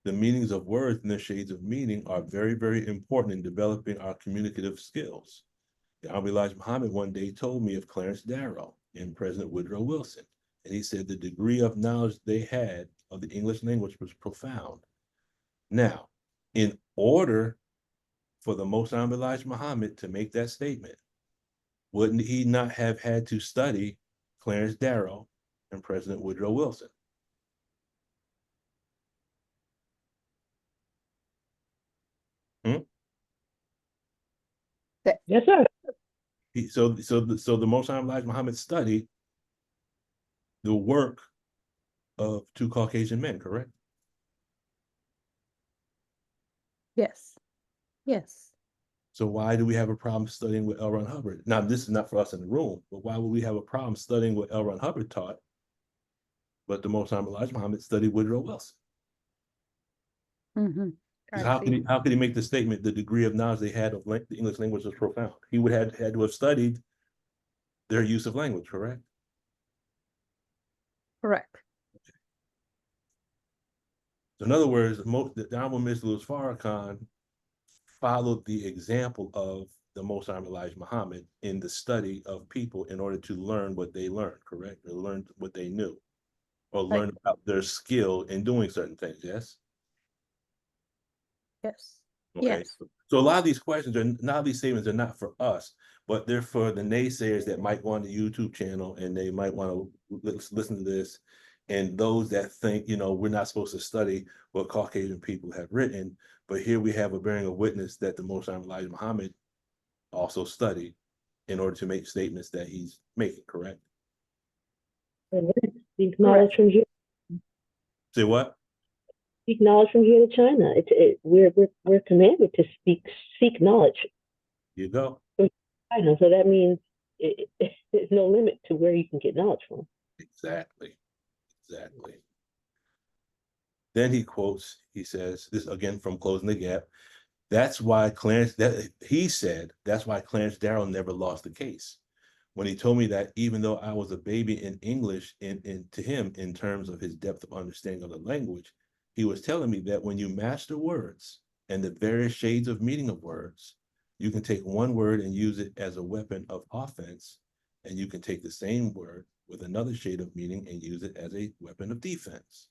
the meanings of words and their shades of meaning are very, very important in developing our communicative skills. The Honorable Elijah Muhammad one day told me of Clarence Darrow and President Woodrow Wilson. And he said the degree of knowledge they had of the English language was profound. Now, in order for the Most Honorable Elijah Muhammad to make that statement, wouldn't he not have had to study Clarence Darrow and President Woodrow Wilson? Yes, sir. So the Most High Elijah Muhammad studied the work of two Caucasian men, correct? Yes. Yes. So why do we have a problem studying what L. Ron Hubbard? Now, this is not for us in the room, but why would we have a problem studying what L. Ron Hubbard taught, but the Most High Elijah Muhammad studied Woodrow Wilson? Mm-hmm. 'Cause how could he make the statement the degree of knowledge they had of the English language was profound? He would have had to have studied their use of language, correct? Correct. So in other words, the Honorable Mr. Louis Farrakhan followed the example of the Most High Elijah Muhammad in the study of people in order to learn what they learned, correct? Or learn what they knew, or Right. learn about their skill in doing certain things, yes? Yes. Okay. Yes. So a lot of these questions are, not these statements are not for us, but they're for the naysayers that might go on the YouTube channel and they might want to listen to this. And those that think, we're not supposed to study what Caucasian people have written, but here we have a bearing of witness that the Most High Elijah Muhammad also studied in order to make statements that he's making, correct? Seek knowledge from here. Say what? Seek knowledge from here to China. We're commanded to seek knowledge Here you go. from China. So that means there's no limit to where you can get knowledge from. Exactly. Then he quotes, he says, this again from Closing the Gap, that's why Clarence Darrow never lost the case. When he told me that even though I was a baby in English, to him, in terms of his depth of understanding of the language, he was telling me that when you master words and the various shades of meaning of words, you can take one word and use it as a weapon of offense, and you can take the same word with another shade of meaning and use it as a weapon of defense.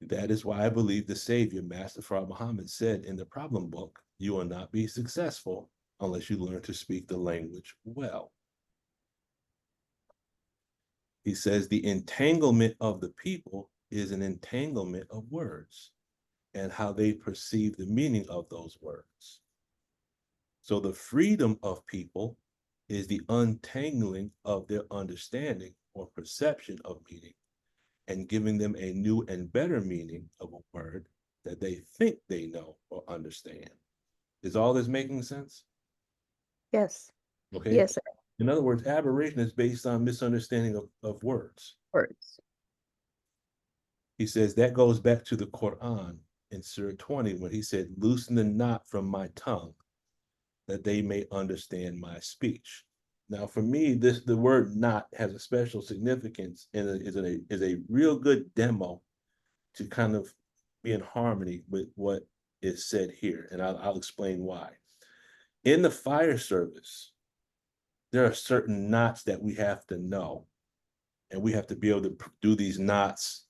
That is why I believe the Savior, Master Fard Muhammad, said in the Problem Book, you will not be successful unless you learn to speak the language well. He says the entanglement of the people is an entanglement of words and how they perceive the meaning of those words. So the freedom of people is the untangling of their understanding or perception of meaning and giving them a new and better meaning of a word that they think they know or understand. Is all this making sense? Yes. Okay. Yes, sir. In other words, aberration is based on misunderstanding of words. Words. He says that goes back to the Quran in Surah 20 when he said, loosen the knot from my tongue that they may understand my speech. Now, for me, the word knot has a special significance and is a real good demo to kind of be in harmony with what is said here. And I'll explain why. In the fire service, there are certain knots that we have to know, and we have to be able to do these knots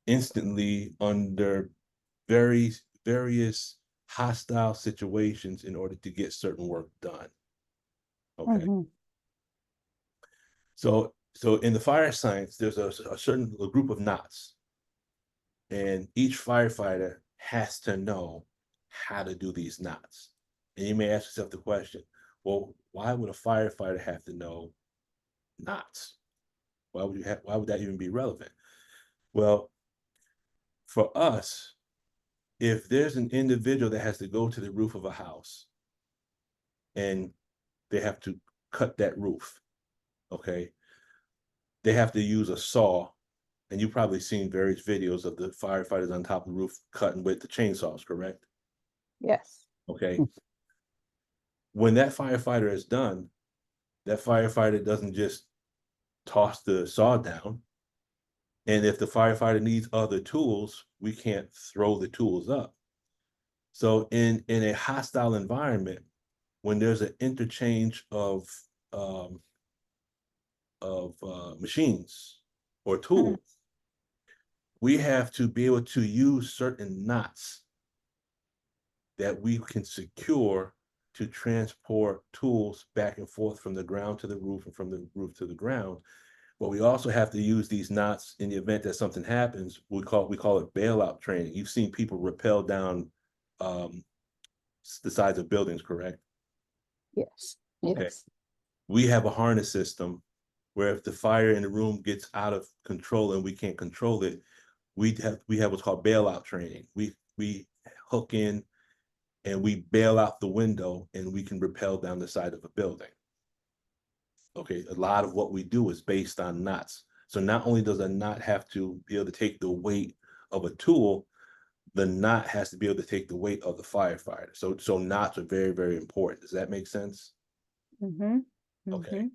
instantly under various hostile situations in order to get certain work done. Okay. Mm-hmm. So in the fire science, there's a certain group of knots, and each firefighter has to know how to do these knots. And you may ask yourself the question, well, why would a firefighter have to know knots? Why would that even be relevant? Well, for us, if there's an individual that has to go to the roof of a house and they have to cut that roof, okay, they have to use a saw, and you've probably seen various videos of the firefighters on top of the roof cutting with the chainsaws, correct? Yes. Okay. When that firefighter is done, that firefighter doesn't just toss the saw down. And if the firefighter needs other tools, we can't throw the tools up. So in a hostile environment, when there's an interchange of machines or tools, we have to be able to use certain knots that we can secure to transport tools back and forth from the ground to the roof and from the roof to the ground. But we also have to use these knots in the event that something happens. We call it bailout training. You've seen people rappel down the sides of buildings, correct? Yes, Okay. yes. We have a harness system where if the fire in the room gets out of control and we can't control it, we have what's called bailout training. We hook in and we bail out the window and we can rappel down the side of a building. Okay, a lot of what we do is based on knots. So not only does a knot have to be able to take the weight of a tool, the knot has to be able to take the weight of the firefighter. So knots are very, very important. Does that make sense? Mm-hmm. Okay.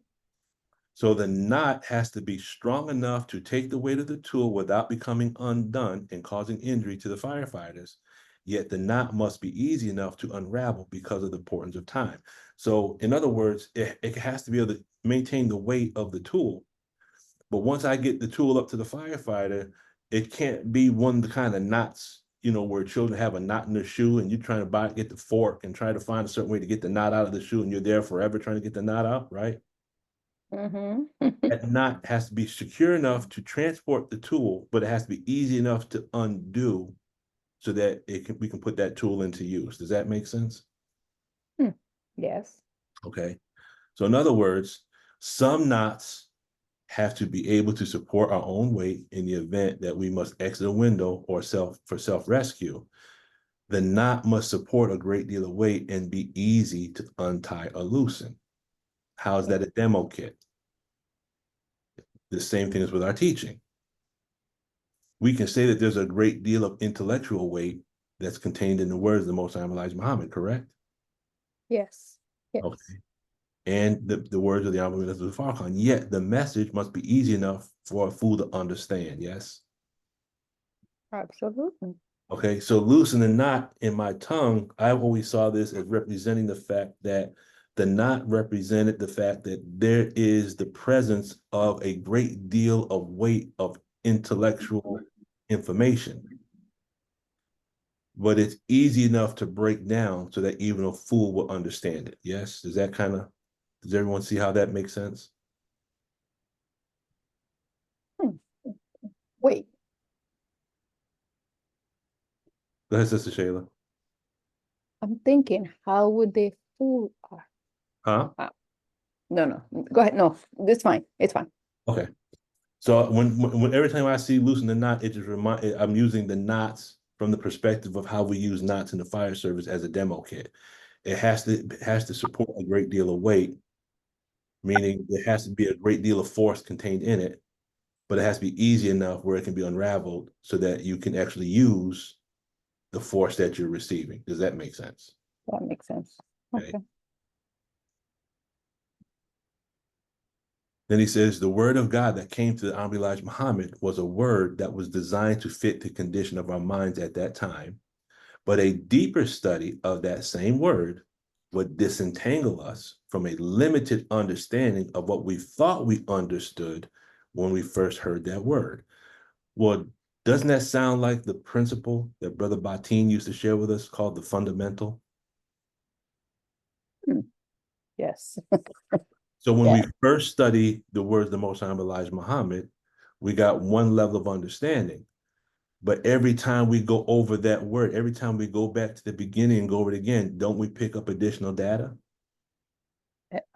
So the knot has to be strong enough to take the weight of the tool without becoming undone and causing injury to the firefighters. Yet the knot must be easy enough to unravel because of the importance of time. So in other words, it has to be able to maintain the weight of the tool. But once I get the tool up to the firefighter, it can't be one of the kind of knots, you know, where children have a knot in their shoe and you're trying to get the fork and try to find a certain way to get the knot out of the shoe and you're there forever trying to get the knot out, right? Mm-hmm. That knot has to be secure enough to transport the tool, but it has to be easy enough to undo so that we can put that tool into use. Does that make sense? Yes. Okay. So in other words, some knots have to be able to support our own weight in the event that we must exit a window or self-rescue. The knot must support a great deal of weight and be easy to untie or loosen. How is that a demo kit? The same thing as with our teaching. We can say that there's a great deal of intellectual weight that's contained in the words of the Most High Elijah Muhammad, correct? Yes. Yes. Okay. And the words of the Honorable Minister Farrakhan, yet the message must be easy enough for a fool to understand, yes? Absolutely. Okay, so loosen the knot in my tongue, I always saw this as representing the fact that the knot represented the fact that there is the presence of a great deal of weight of intellectual information. But it's easy enough to break down so that even a fool will understand it. Yes? Does everyone see how that makes sense? Wait, Go ahead, Sister Shayla. I'm thinking, how would they fool us? Huh? No, go ahead. No, it's fine. It's fine. Okay. So when every time I see loosen the knot, it just I'm using the knots from the perspective of how we use knots in the fire service as a demo kit. It has to support a great deal of weight, meaning there has to be a great deal of force contained in it, but it has to be easy enough where it can be unraveled so that you can actually use the force that you're receiving. Does that make sense? That makes sense. Okay. Okay. Then he says, the word of God that came to the Honorable Elijah Muhammad was a word that was designed to fit the condition of our minds at that time. But a deeper study of that same word would disentangle us from a limited understanding of what we thought we understood when we first heard that word. Well, doesn't that sound like the principle that Brother Batin used to share with us called the fundamental? Yes. So when Yeah. we first study the words of the Most High Elijah Muhammad, we got one level of understanding. But every time we go over that word, every time we go back to the beginning and go over it again, don't we pick up additional data?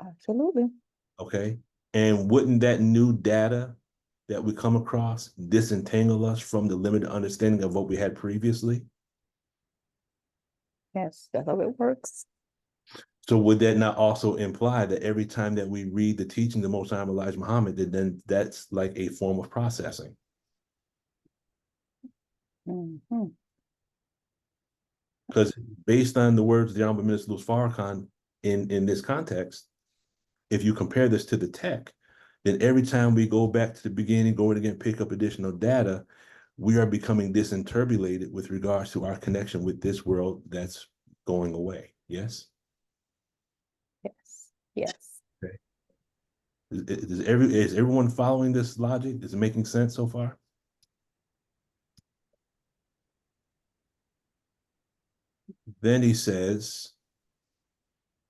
Absolutely. Okay. And wouldn't that new data that we come across disentangle us from the limited understanding of what we had previously? Yes, that's how it works. So would that not also imply that every time that we read the teaching of the Most High Elijah Muhammad, then that's like a form of processing? Mm-hmm. Because based on the words of the Honorable Minister Louis Farrakhan in this context, if you compare this to the tech, then every time we go back to the beginning, go again, pick up additional data, we are becoming disinterbulated with regards to our connection with this world that's going away. Yes? Yes. Yes. Okay. Is everyone following this logic? Is it making sense so far? Then he says,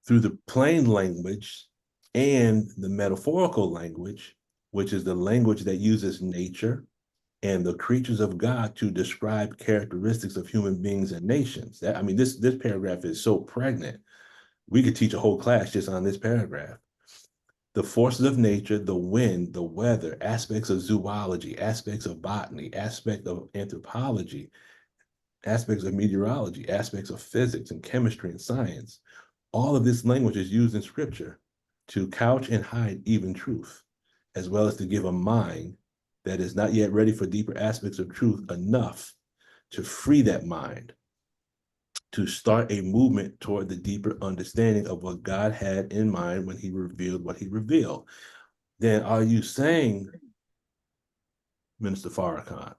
through the plain language and the metaphorical language, which is the language that uses nature, and the creatures of God to describe characteristics of human beings and nations. That, I mean, this paragraph is so pregnant. We could teach a whole class just on this paragraph. The forces of nature, the wind, the weather, aspects of zoology, aspects of botany, aspects of anthropology, aspects of meteorology, aspects of physics and chemistry and science. All of this language is used in scripture to couch and hide even truth, as well as to give a mind that is not yet ready for deeper aspects of truth enough to free that mind, to start a movement toward the deeper understanding of what God had in mind when he revealed what he revealed. Then are you saying, Minister Farrakhan,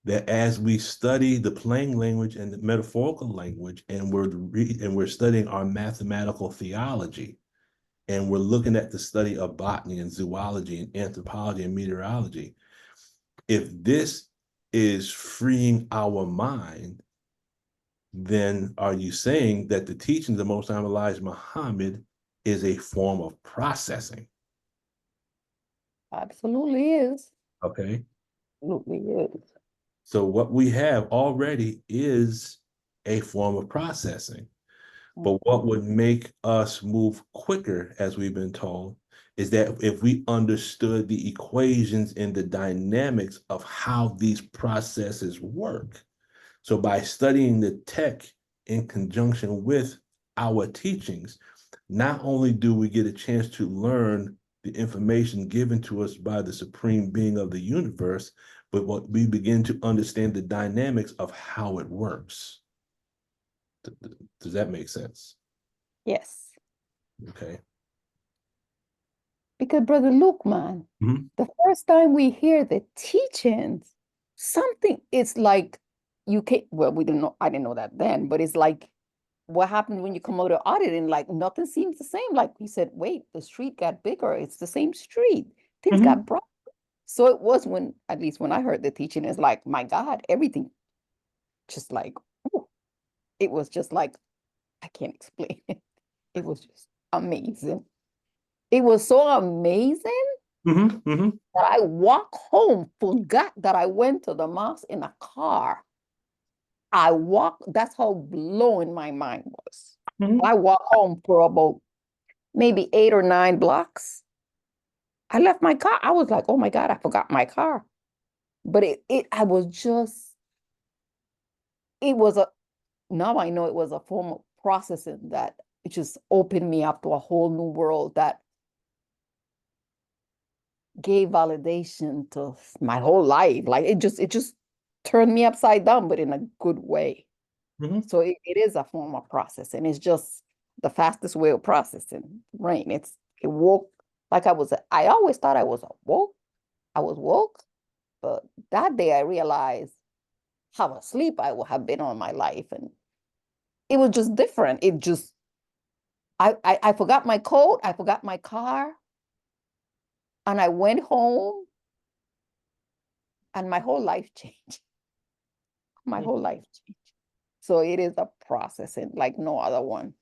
that as we study the plain language and the metaphorical language, and we're studying our mathematical theology, and we're looking at the study of botany and zoology and anthropology and meteorology, if this is freeing our mind, then are you saying that the teachings of Most High Elijah Muhammad is a form of processing? Absolutely is. Okay. Absolutely is. So what we have already is a form of processing. But what would make us move quicker, as we've been told, is that if we understood the equations and the dynamics of how these processes work. So by studying the tech in conjunction with our teachings, not only do we get a chance to learn the information given to us by the supreme being of the universe, but what we begin to understand the dynamics of how it works. Does that make sense? Yes. Okay. Because Brother Luke, man, the first time we hear the teachings, something it's like you can't, well, we didn't know, I didn't know that then, but it's like what happened when you come out of audit and like nothing seems the same. Like we said, wait, the street got bigger. It's the same street. Things got broad. So it was when, at least when I heard the teaching, it's like, my God, everything just like, ooh, it was just like, I can't explain it. It was just amazing. It was so amazing that I walked home, forgot that I went to the mosque in a car. I walked, that's how blowing my mind was. I walked home for about maybe 8 or 9 blocks. I left my car. I was like, oh my God, I forgot my car. But I was just, now I know it was a form of processing that it just opened me up to a whole new world that gave validation to my whole life. Like it just turned me upside down, but in a good way. So it is a form of processing. It's just the fastest way of processing brain. It woke like I always thought I was woke. I was woke, but that day I realized how asleep I would have been all my life. And it was just different. It just, I forgot my coat, I forgot my car. And I went home and my whole life changed. My whole life changed. So it is a processing like no other one.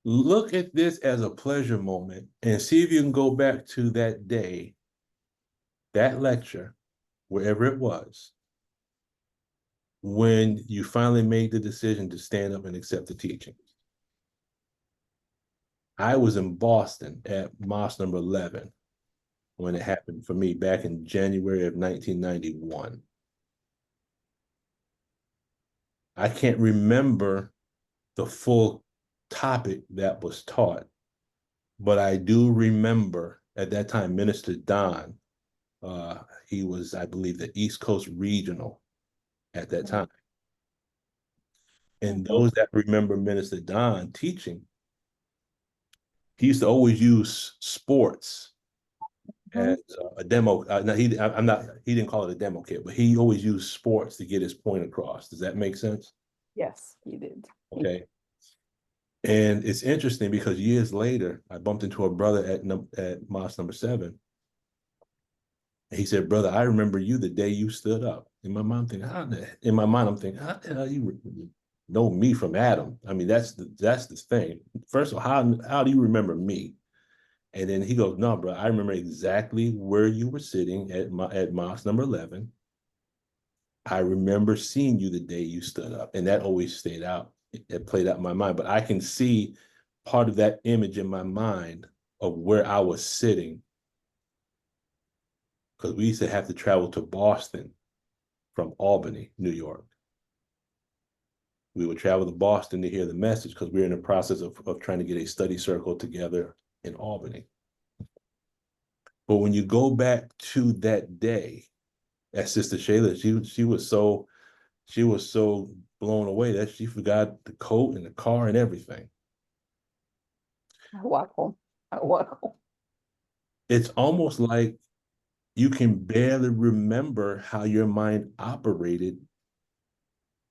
Look at this as a pleasure moment and see if you can go back to that day, that lecture, wherever it was, when you finally made the decision to stand up and accept the teaching. I was in Boston at Mosque number 11 when it happened for me back in January of 1991. I can't remember the full topic that was taught, but I do remember at that time, Minister Don, he was, I believe, the East Coast Regional at that time. And those that remember Minister Don teaching, he used to always use sports as a demo. He didn't call it a demo kit, but he always used sports to get his point across. Does that make sense? Yes, he did. Okay. And it's interesting because years later, I bumped into a brother at Mosque number 7. And he said, brother, I remember you the day you stood up. In my mind, I'm thinking, how the hell you know me from Adam? I mean, that's the thing. First of all, how do you remember me? And then he goes, no, bro, I remember exactly where you were sitting at mosque number 11. I remember seeing you the day you stood up, and that always stayed out. It played out in my mind, but I can see part of that image in my mind of where I was sitting, because we used to have to travel to Boston from Albany, New York. We would travel to Boston to hear the message because we were in the process of trying to get a study circle together in Albany. But when you go back to that day, as Sister Shayla, she was so blown away that she forgot the coat and the car and everything. I walk home. I walk home. It's almost like you can barely remember how your mind operated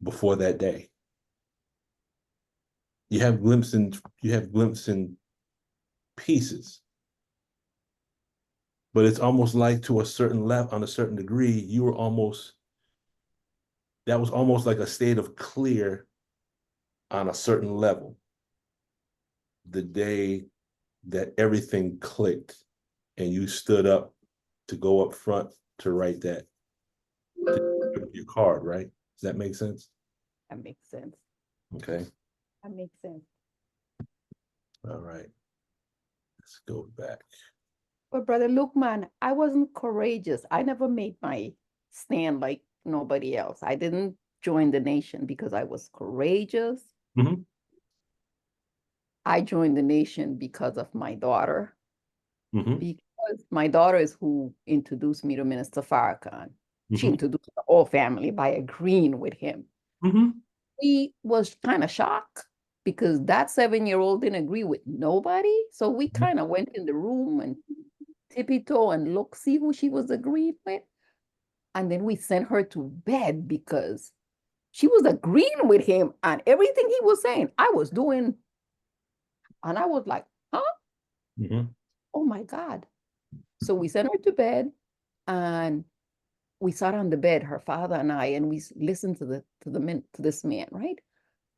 before that day. You have glimpses in pieces. But it's almost like to a certain level, on a certain degree, that was almost like a state of clear on a certain level. The day that everything clicked and you stood up to go up front to write your card, right? Does that make sense? That makes sense. Okay. That makes sense. All right. Let's go back. But Brother Lukman, I wasn't courageous. I never made my stand like nobody else. I didn't join the nation because I was courageous. Mhm. I joined the nation because of my daughter. Mhm. Because my daughter is who introduced me to Minister Farrakhan. She Mhm. introduced the whole family by agreeing with him. Mhm. We was kind of shocked because that 7-year-old didn't agree with nobody. So we kind of went in the room and tippy-toe and look, see who she was agreeing with. And then we sent her to bed because she was agreeing with him and everything he was saying, I was doing. And I was like, huh? Mhm. Oh my God. So we sent her to bed and we sat on the bed, her father and I, and we listened to this man, right?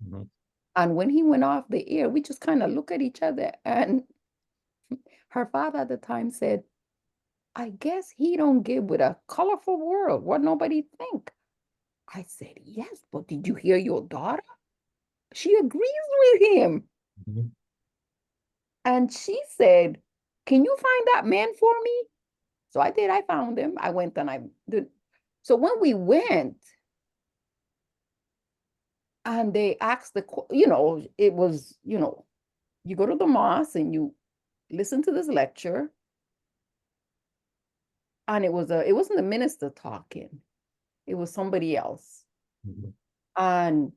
Mhm. And when he went off the air, we just kind of look at each other. And her father at the time said, I guess he don't give with a colorful world. What nobody think? I said, yes, but did you hear your daughter? She agrees with him. Mhm. And she said, can you find that man for me? So I did. I found him. I went and I did. So when we went, and they asked it was, you go to the mosque and you listen to this lecture. And it wasn't the minister talking. It was somebody else. Mhm. And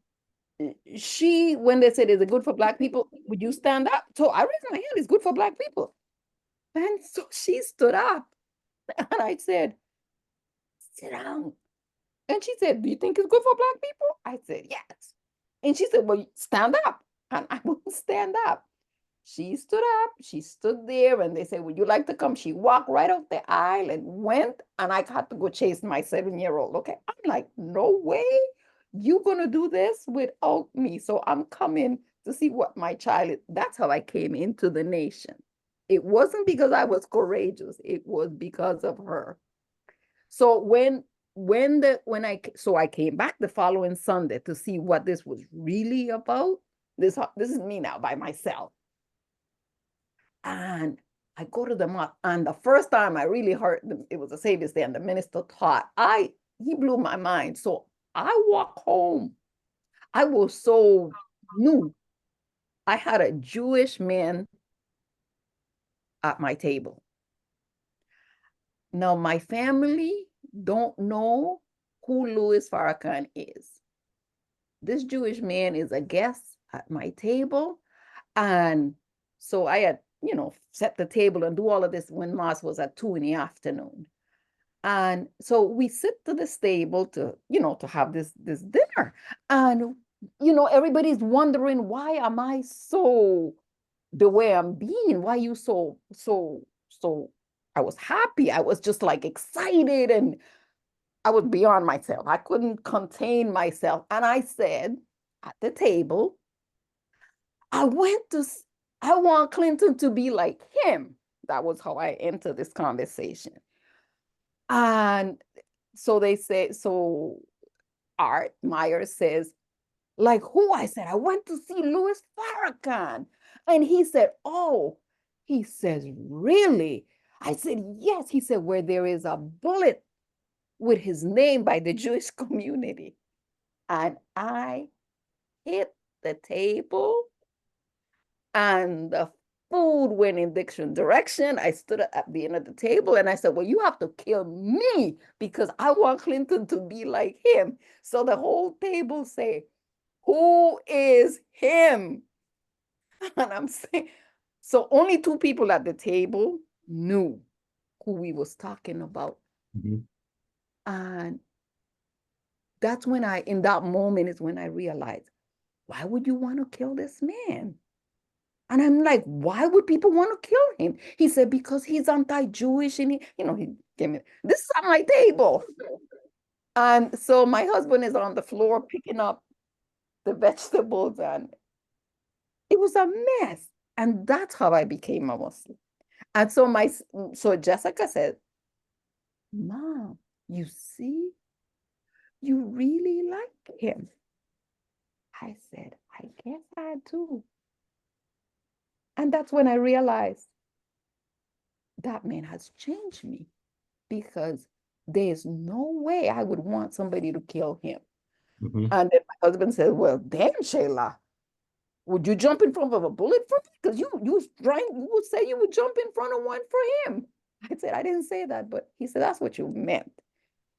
when they said, is it good for Black people? Would you stand up? So I raised my hand, it's good for Black people. And so she stood up and I said, sit down. And she said, do you think it's good for Black people? I said, yes. And she said, well, stand up. And I wouldn't stand up. She stood up, she stood there, and they said, would you like to come? She walked right off the aisle and went, and I had to go chase my 7-year-old. Okay. I'm like, no way. You're going to do this without me. So I'm coming to see what my child is. That's how I came into the nation. It wasn't because I was courageous. It was because of her. So I came back the following Sunday to see what this was really about. This is me now by myself. And I go to the mosque, and the first time I really heard it was a Savior's Day, and the minister taught. He blew my mind. So I walk home. I was so new. I had a Jewish man at my table. Now my family don't know who Louis Farrakhan is. This Jewish man is a guest at my table, and so I had set the table and do all of this when mass was at 2 p.m. And so we sit to this table to have this dinner, and everybody's wondering, why am I so the way I'm being? Why you so I was happy. I was just like excited, and I was beyond myself. I couldn't contain myself. And I said at the table, I want Clinton to be like him. that was how I entered this conversation. And so they say, so Art Myers says, like who? I said, I went to see Louis Farrakhan. And he said, oh, he says, really? I said, yes. He said, where there is a bullet with his name by the Jewish community. And I hit the table and the food went in different direction. I stood at the end of the table and I said, well, you have to kill me because I want Clinton to be like him. So the whole table say, who is him? And I'm saying, so only 2 people at the table knew who we was talking about. Mhm. And that's when in that moment is when I realized, why would you want to kill this man? And I'm like, why would people want to kill him? He said, because he's anti-Jewish and he gave me, this is on my table. And so my husband is on the floor picking up the vegetables and it was a mess. And that's how I became a Muslim. And so Jessica said, Mom, you see, you really like him. I said, I guess I do. And that's when I realized that man has changed me because there's no way I would want somebody to kill him. Mhm. And then my husband said, well, damn, Shayla, would you jump in front of a bullet for me? Because you would say you would jump in front of one for him. I said, I didn't say that, but he said, that's what you meant.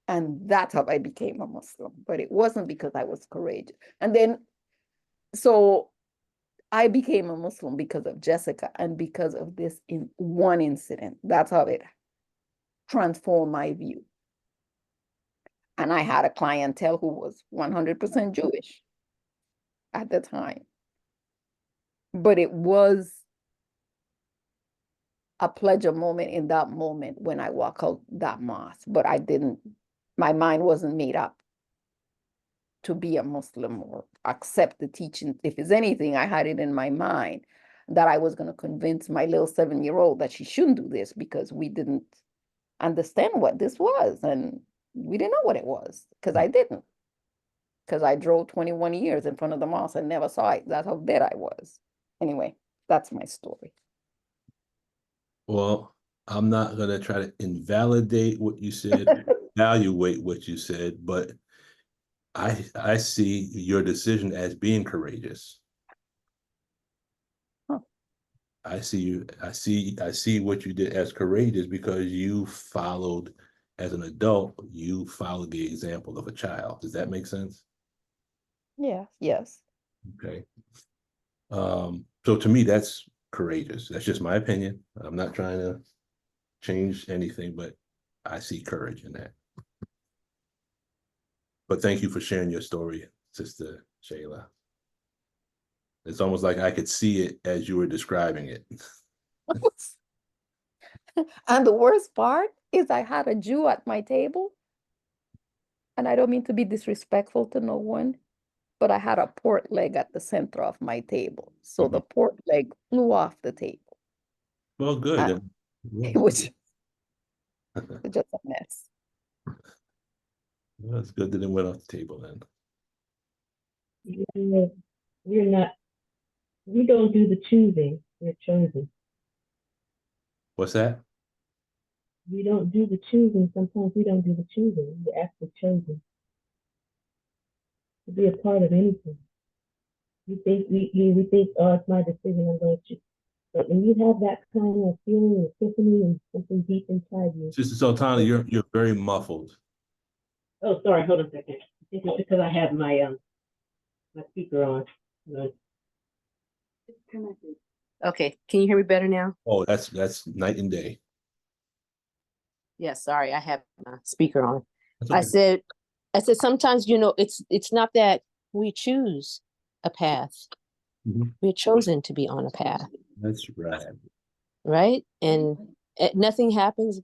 And that's how I became a Muslim. But it wasn't because I was courageous. And then, so I became a Muslim because of Jessica and because of this one incident. That's how it transformed my view. And I had a clientele who was 100% Jewish at the time. But it was a pleasure moment in that moment when I walk out that mosque. But my mind wasn't made up to be a Muslim or accept the teaching. If it's anything, I had it in my mind that I was going to convince my little 7-year-old that she shouldn't do this because we didn't understand what this was. And we didn't know what it was because I didn't. Because I drove 21 years in front of the mosque and never saw it. That's how dead I was. Anyway, that's my story. Well, I'm not gonna try to invalidate what you said, evaluate what you said, but I see your decision as being courageous. Huh. I see what you did as courageous because you followed, as an adult, you followed the example of a child. Does that make sense? Yeah, yes. Okay. So to me, that's courageous. That's just my opinion. I'm not trying to change anything, but I see courage in that. But thank you for sharing your story, Sister Shayla. It's almost like I could see it as you were describing it. And the worst part is I had a Jew at my table. And I don't mean to be disrespectful to no one, but I had a pork leg at the center of my table. So the pork leg flew off the table. Well, good. It was just a mess. Well, it's good that it went off the table then. We don't do the choosing, we're chosen. What's that? We don't do the choosing, sometimes we don't do the choosing, we're actually chosen to be a part of anything. We think, oh, it's my decision, I'm going to choose. But when you have that kind of feeling, epiphany, and something deep inside you. Sister Sultana, you're very muffled. Oh, sorry, hold on a second. I think it's because I have my my speaker on. Okay, can you hear me better now? Oh, that's night and day. Yeah, sorry, I have my speaker on. That's I okay. said sometimes, it's not that we choose a path. Mhm. We're chosen to be on a path, That's right. right? And nothing happens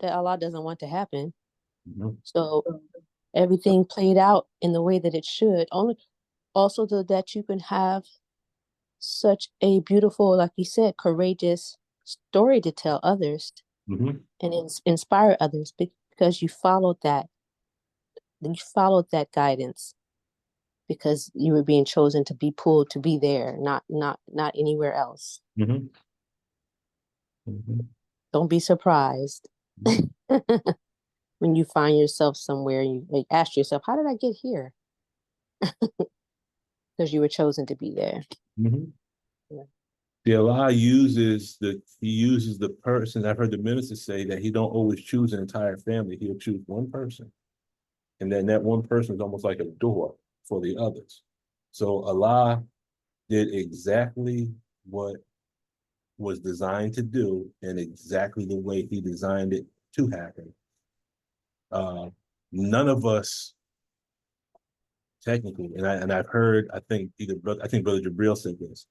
that Allah doesn't want to happen. Mhm. So everything played out in the way that it should. Also so that you can have such a beautiful, like you said, courageous story to tell others Mhm. and inspire others because you followed that guidance because you were being chosen to be pulled to be there, not anywhere else. Mhm. Mhm. Don't be surprised when you find yourself somewhere. You like, ask yourself, how did I get here? Because you were chosen to be there. Mhm. Yeah. The Allah uses the person. I've heard the minister say that he don't always choose an entire family. He'll choose one person. And then that one person is almost like a door for the others. So Allah did exactly what was designed to do and exactly the way he designed it to happen. None of us technically, and I've heard, I think Brother Jabril said this.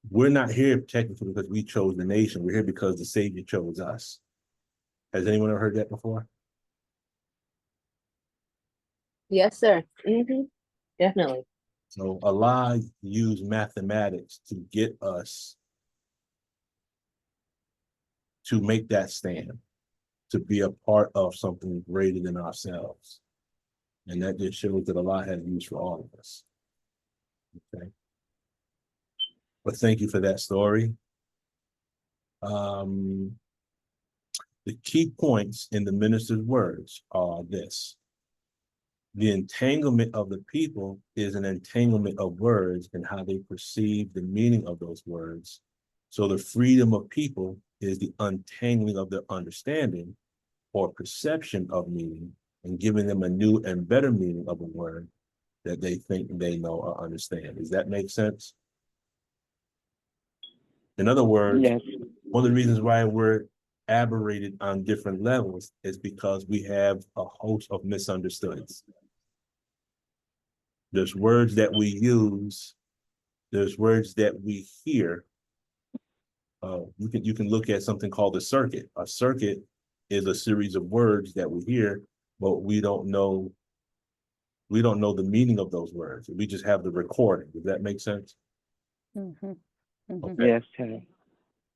We're not here technically because we chose the nation. We're here because the Savior chose us. Has anyone ever heard that before? Yes, sir. Definitely. So Allah used mathematics to get us to make that stand, to be a part of something greater than ourselves. And that just shows that Allah has use for all of us. Okay. But thank you for that story. The key points in the minister's words are this. The entanglement of the people is an entanglement of words and how they perceive the meaning of those words. So the freedom of people is the untangling of their understanding or perception of meaning and giving them a new and better meaning of a word that they think they know or understand. Does that make sense? In other words, Yes. one of the reasons why we're aberrated on different levels is because we have a host of misunderstoods. There's words that we use, there's words that we hear. You can look at something called a circuit. A circuit is a series of words that we hear, but we don't know the meaning of those words. We just have the recording. Does that make sense? Mhm, mhm. Okay. Yes, sir.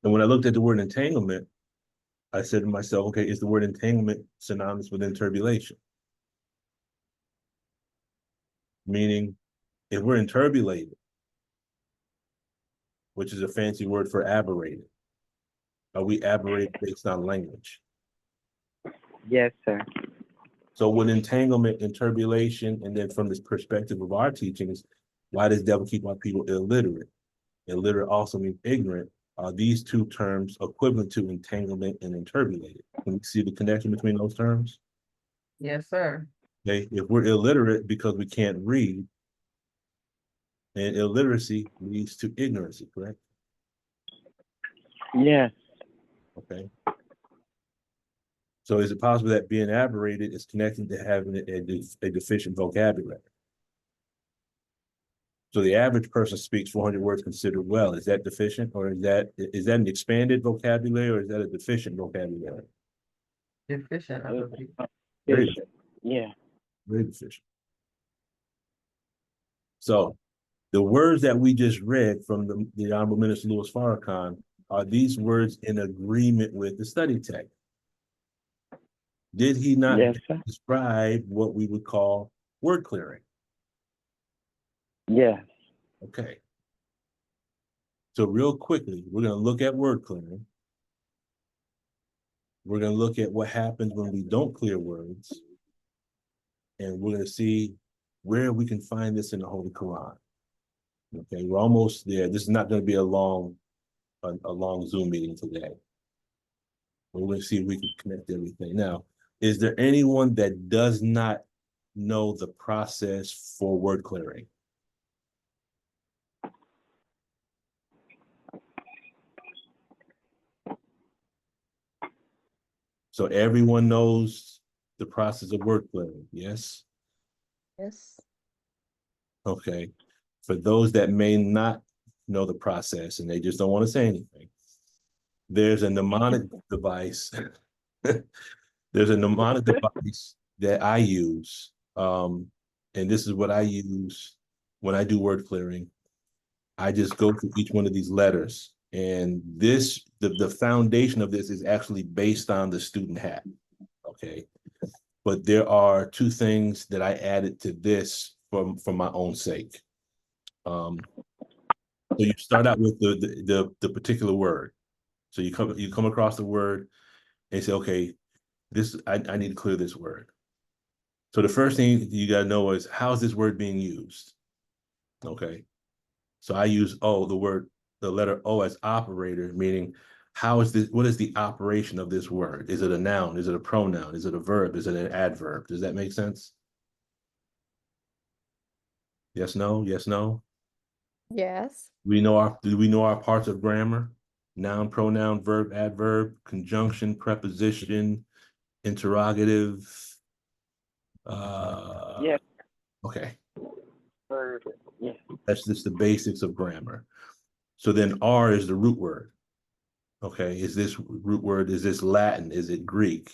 And when I looked at the word entanglement, I said to myself, okay, is the word entanglement synonymous with interbulation? Meaning, if we're interbulated, which is a fancy word for aberrated, are we aberrated based on language? Yes, sir. So with entanglement and turbulation, and then from this perspective of our teachings, why does devil keep our people illiterate? Illiterate also means ignorant. Are these two terms equivalent to entanglement and interbulated? Can we see the connection between those terms? Yes, sir. Okay, if we're illiterate because we can't read, and illiteracy leads to ignorancy, correct? Yes. Okay. So is it possible that being aberrated is connected to having a deficient vocabulary? So the average person speaks 400 words considered well. Is that deficient, or is that an expanded vocabulary, or is that a deficient vocabulary? Deficient, I believe. Very, Bishop. Yeah. very deficient. So the words that we just read from the Honorable Minister Louis Farrakhan, are these words in agreement with the study text? Did he not Yes, sir. describe what we would call word clearing? Yes. Okay. So real quickly, we're going to look at word clearing. We're going to look at what happens when we don't clear words. And we're going to see where we can find this in the Holy Quran. Okay, we're almost there. This is not going to be a long Zoom meeting today. We're going to see if we can connect everything. Now, is there anyone that does not know the process for word clearing? So everyone knows the process of word clearing, yes? Yes. Okay. For those that may not know the process and they just don't want to say anything, there's a mnemonic device. There's a mnemonic device that I use. And this is what I use when I do word clearing. I just go through each one of these letters And this, the foundation of this is actually based on the student hat, okay? But there are two things that I added to this for my own sake. So you start out with the particular word. So you come across the word and say, okay, this I need to clear this word. So the first thing you gotta know is, how is this word being used? Okay. So I use the letter O as operator, meaning what is the operation of this word? Is it a noun? Is it a pronoun? Is it a verb? Is it an adverb? Does that make sense? Yes, no, yes, no. Yes. Do we know our parts of grammar? Noun, pronoun, verb, adverb, conjunction, preposition, interrogative. Yes. Okay. Yeah. That's just the basics of grammar. So then R is the root word. Okay, is this root word, is this Latin? Is it Greek?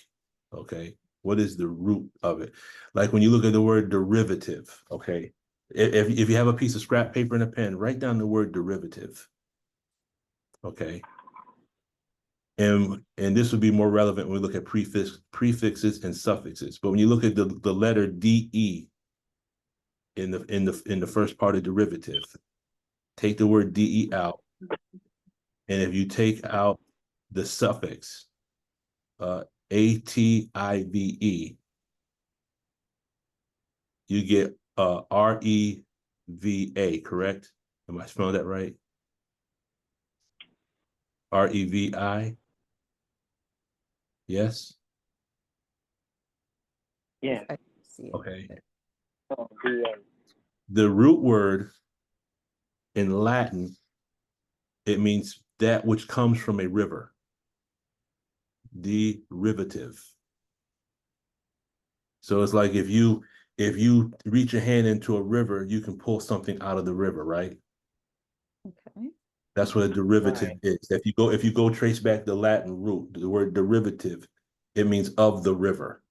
Okay, what is the root of it? Like when you look at the word derivative, okay, if you have a piece of scrap paper and a pen, write down the word derivative. Okay. And this would be more relevant when we look at prefixes and suffixes. But when you look at the letter DE in the first part of derivative, take the word DE out. And if you take out the suffix ATIVE, you get REVA, correct? Am I spelling that right? REVI? Yes? Yeah. I see it. Okay. Oh, yeah. The root word in Latin, it means that which comes from a river. Derivative. So it's like if you reach your hand into a river, you can pull something out of the river, right? Okay. That's what a derivative Right. is. If you go trace back the Latin root, the word derivative, it means of the river.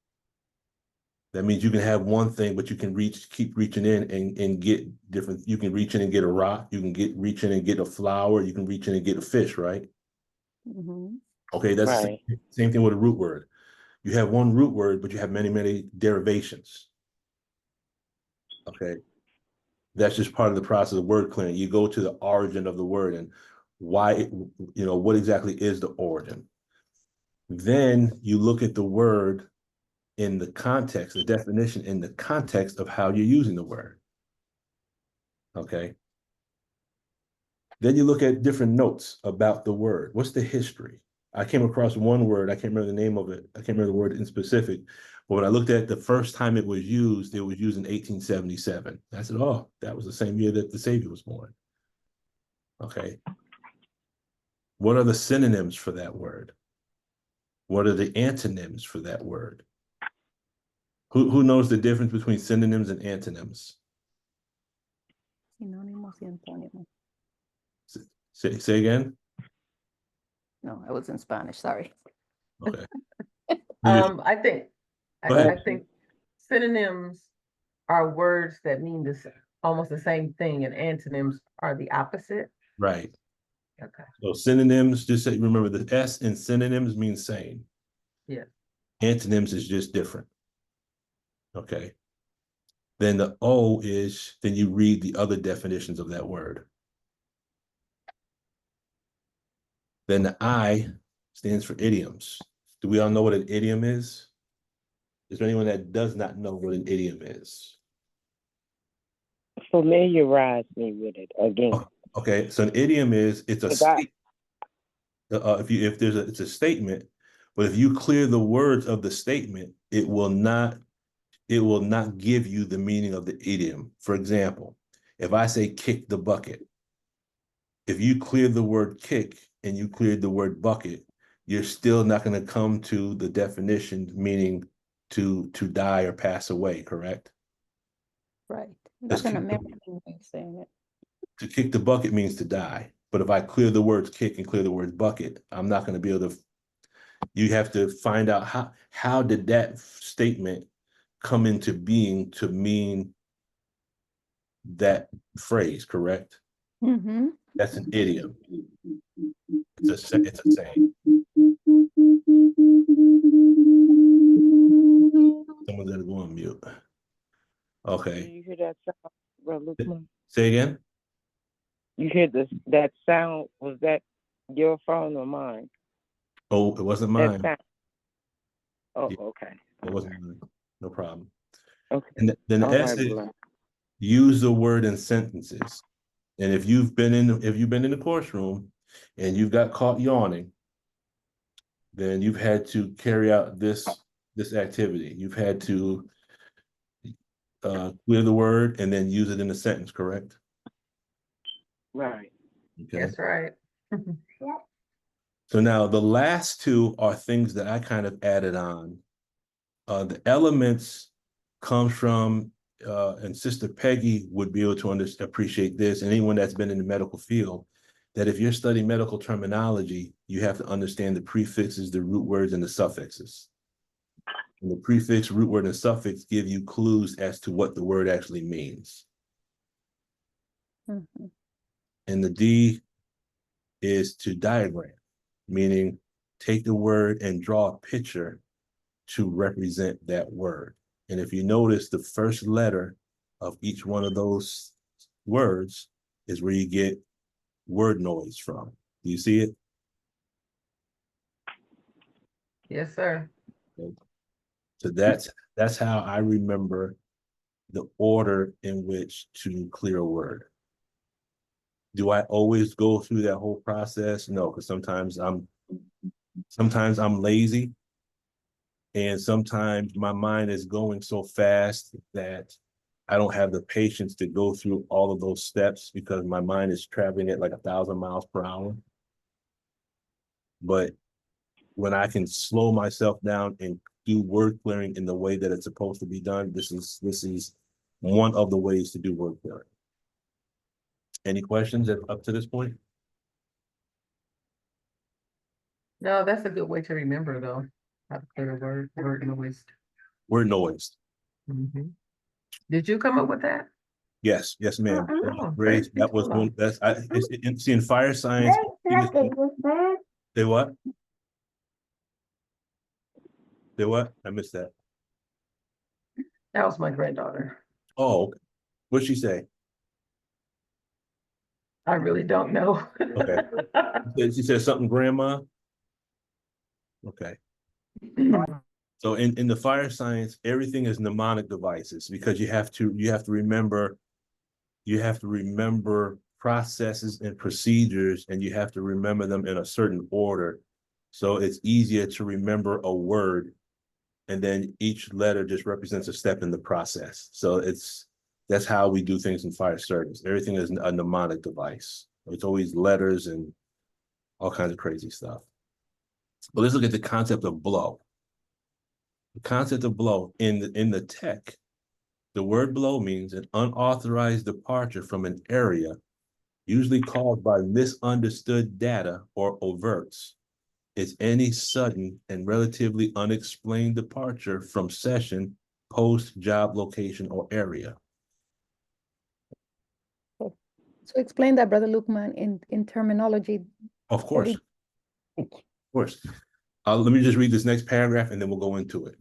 That means you can have one thing, but you can keep reaching in and get different. You can reach in and get a rock. You can reach in and get a flower. You can reach in and get a fish, right? Mm-hmm. Okay, that's Right. the same thing with a root word. You have one root word, but you have many, many derivations. Okay. That's just part of the process of word clearing. You go to the origin of the word and why, what exactly is the origin? Then you look at the word in the context, the definition in the context of how you're using the word. Okay. Then you look at different notes about the word. What's the history? I came across one word, I can't remember the name of it. I can't remember the word in specific. But when I looked at the first time it was used in 1877. I said, oh, that was the same year that the Savior was born. Okay. What are the synonyms for that word? What are the antonyms for that word? Who knows the difference between synonyms and antonyms? Sinónimos y antónimos. Say again? No, I was in Spanish, sorry. Okay. I think, Go ahead. I think synonyms are words that mean this almost the same thing, and antonyms are the opposite. Right. Okay. So synonyms, just say, remember the S in synonyms means same. Yeah. Antonyms is just different. Okay. Then the O is, then you read the other definitions of that word. Then the I stands for idioms. Do we all know what an idiom is? Is there anyone that does not know what an idiom is? Familiarize me with it again. Okay, so an idiom is, it's a statement. It's a statement, but if you clear the words of the statement, it will not give you the meaning of the idiom. For example, if I say kick the bucket, if you clear the word kick and you cleared the word bucket, you're still not going to come to the definition, meaning to die or pass away, correct? Right. That's That's an kick the- American way of saying it. To kick the bucket means to die. But if I clear the words kick and clear the word bucket, I'm not going to be able to. You have to find out how did that statement come into being to mean that phrase, correct? Mm-hmm. That's an idiom. It's a saying. Someone's gonna go on mute. Do Okay, you hear that sound, Brother Lukman? say again. You hear that sound? Was that your phone or mine? Oh, it wasn't That mine. sound. Oh, Yeah. okay. It wasn't mine. No problem. Okay. And then the All S right, is beloved. use the word in sentences. And if you've been in the courtroom and you've got caught yawning, then you've had to carry out this activity. You've had to clear the word and then use it in a sentence, correct? Right. Okay. That's right. So now the last two are things that I kind of added on. The elements come from, and Sister Peggy would be able to appreciate this, and anyone that's been in the medical field, that if you're studying medical terminology, you have to understand the prefixes, the root words, and the suffixes. And the prefix, root word, and suffix give you clues as to what the word actually means. Mhm. And the D is to diagram, meaning take the word and draw a picture to represent that word. And if you notice, the first letter of each one of those words is where you get word noise from. Do you see it? Yes, sir. So that's how I remember the order in which to clear a word. Do I always go through that whole process? No, because sometimes I'm lazy, and sometimes my mind is going so fast that I don't have the patience to go through all of those steps because my mind is traveling at like 1,000 miles per hour. But when I can slow myself down and do word clearing in the way that it's supposed to be done, this is one of the ways to do word clearing. Any questions up to this point? No, that's a good way to remember though, how to clear a word noise. Word noise. Mhm. Did you come up with that? Yes, ma'am. Oh, Grace, praise be that to was Allah. one. See, in fire science. Say what? Say what? I missed that. That was my granddaughter. Oh, okay. What'd she say? I really don't know. Okay. She said something, grandma. Okay. So in the fire science, everything is mnemonic devices because you have to remember processes and procedures, and you have to remember them in a certain order. So it's easier to remember a word, and then each letter just represents a step in the process. So that's how we do things in fire service. Everything is a mnemonic device. It's always letters and all kinds of crazy stuff. But let's look at the concept of blow. The concept of blow in the tech, the word blow means an unauthorized departure from an area, usually caused by misunderstood data or overts. It's any sudden and relatively unexplained departure from session, post, job, location, or area. So explain that, Brother Lukman, in terminology. Of course. Of course. Let me just read this next paragraph and then we'll go into it.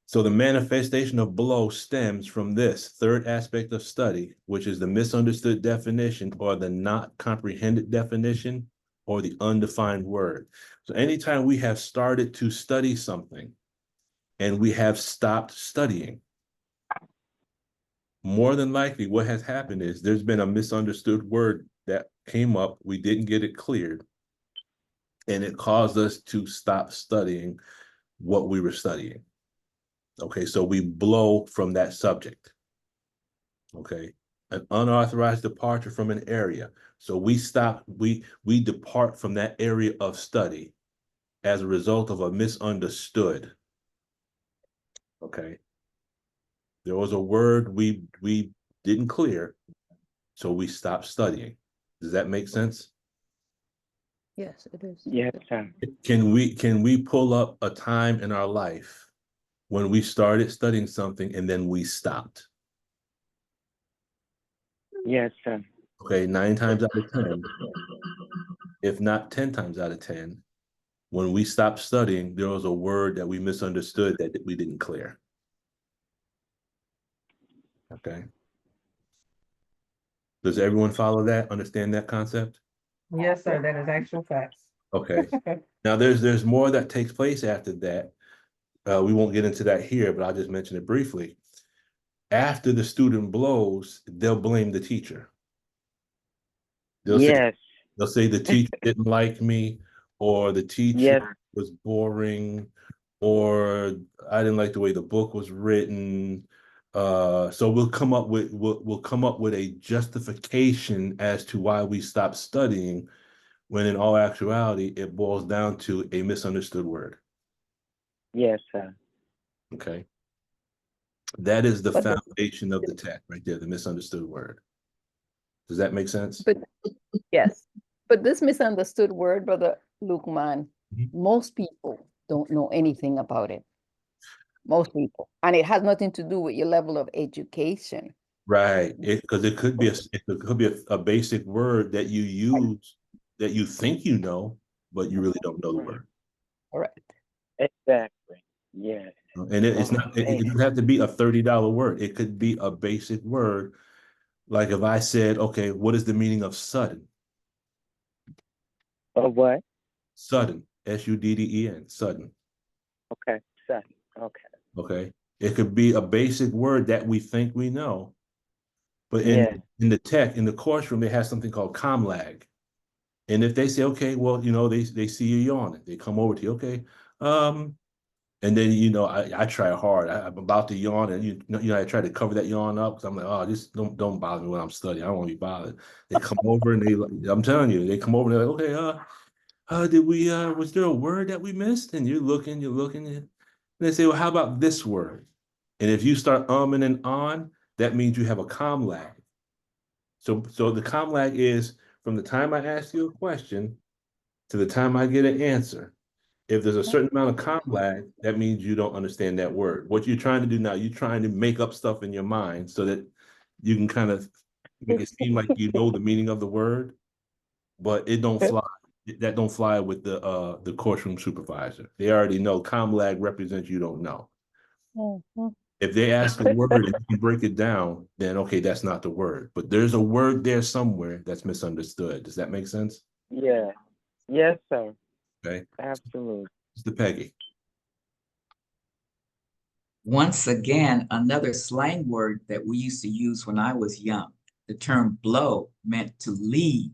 So the manifestation of blow stems from this third aspect of study, which is the misunderstood definition or the not comprehended definition or the undefined word. So anytime we have started to study something and we have stopped studying, more than likely what has happened is there's been a misunderstood word that came up, we didn't get it cleared, and it caused us to stop studying what we were studying. Okay, so we blow from that subject. Okay, an unauthorized departure from an area. So we depart from that area of study as a result of a misunderstood. Okay, there was a word we didn't clear, so we stopped studying. Does that make sense? Yes, it is. Yes, sir. Can we pull up a time in our life when we started studying something and then we stopped? Yes, sir. Okay, 9 times out of 10, if not 10 times out of 10, when we stopped studying, there was a word that we misunderstood that we didn't clear. Okay. Does everyone follow that, understand that concept? Yes, sir, that is actual facts. Okay. Now there's more that takes place after that. We won't get into that here, but I'll just mention it briefly. After the student blows, they'll blame the teacher. They'll Yes. say the teacher didn't like me, or the teacher Yes. was boring, or I didn't like the way the book was written. So we'll come up with a justification as to why we stopped studying, when in all actuality, it boils down to a misunderstood word. Yes, sir. Okay. That is the But the- foundation of the text right there, the misunderstood word. Does that make sense? But yes, but this misunderstood word, Brother Lukman, most people don't know anything about it. Most people, and it has nothing to do with your level of education. Right. Because it could be a basic word that you use that you think you know, but you really don't know the word. Correct. Exactly. Yes. And it's not, it doesn't have to be a $30 word. It could be a basic word. Like if I said, okay, what is the meaning of sudden? Of what? Sudden, S-U-D-D-E-N, sudden. Okay. Sudden. Okay. Okay. It could be a basic word that we think we know. But Yeah. in the course room, they have something called ComLag. And if they say, okay, well, you know, they see you yawning, they come over to you, okay. And then, you know, I try hard. I'm about to yawn, and you know, I try to cover that yawn up because I'm like, oh, just don't bother me when I'm studying. I don't want to be bothered. They come over and I'm telling you, they come over and they're like, okay, was there a word that we missed? And you're looking, and they say, well, how about this word? And if you start umming and on, that means you have a comm lag. So the comm lag is from the time I ask you a question to the time I get an answer. If there's a certain amount of comm lag, that means you don't understand that word. What you're trying to do now, you're trying to make up stuff in your mind so that you can kind of make it seem like you know the meaning of the word, but it don't fly. That don't fly with the courtroom supervisor. They already know comm lag represents you don't know. If they ask a word and you can break it down, then okay, that's not the word. But there's a word there somewhere that's misunderstood. Does that make sense? Yeah. Yes, sir. Okay. Absolutely. Mr. Peggy. Once again, another slang word that we used to use when I was young. The term blow meant to leave.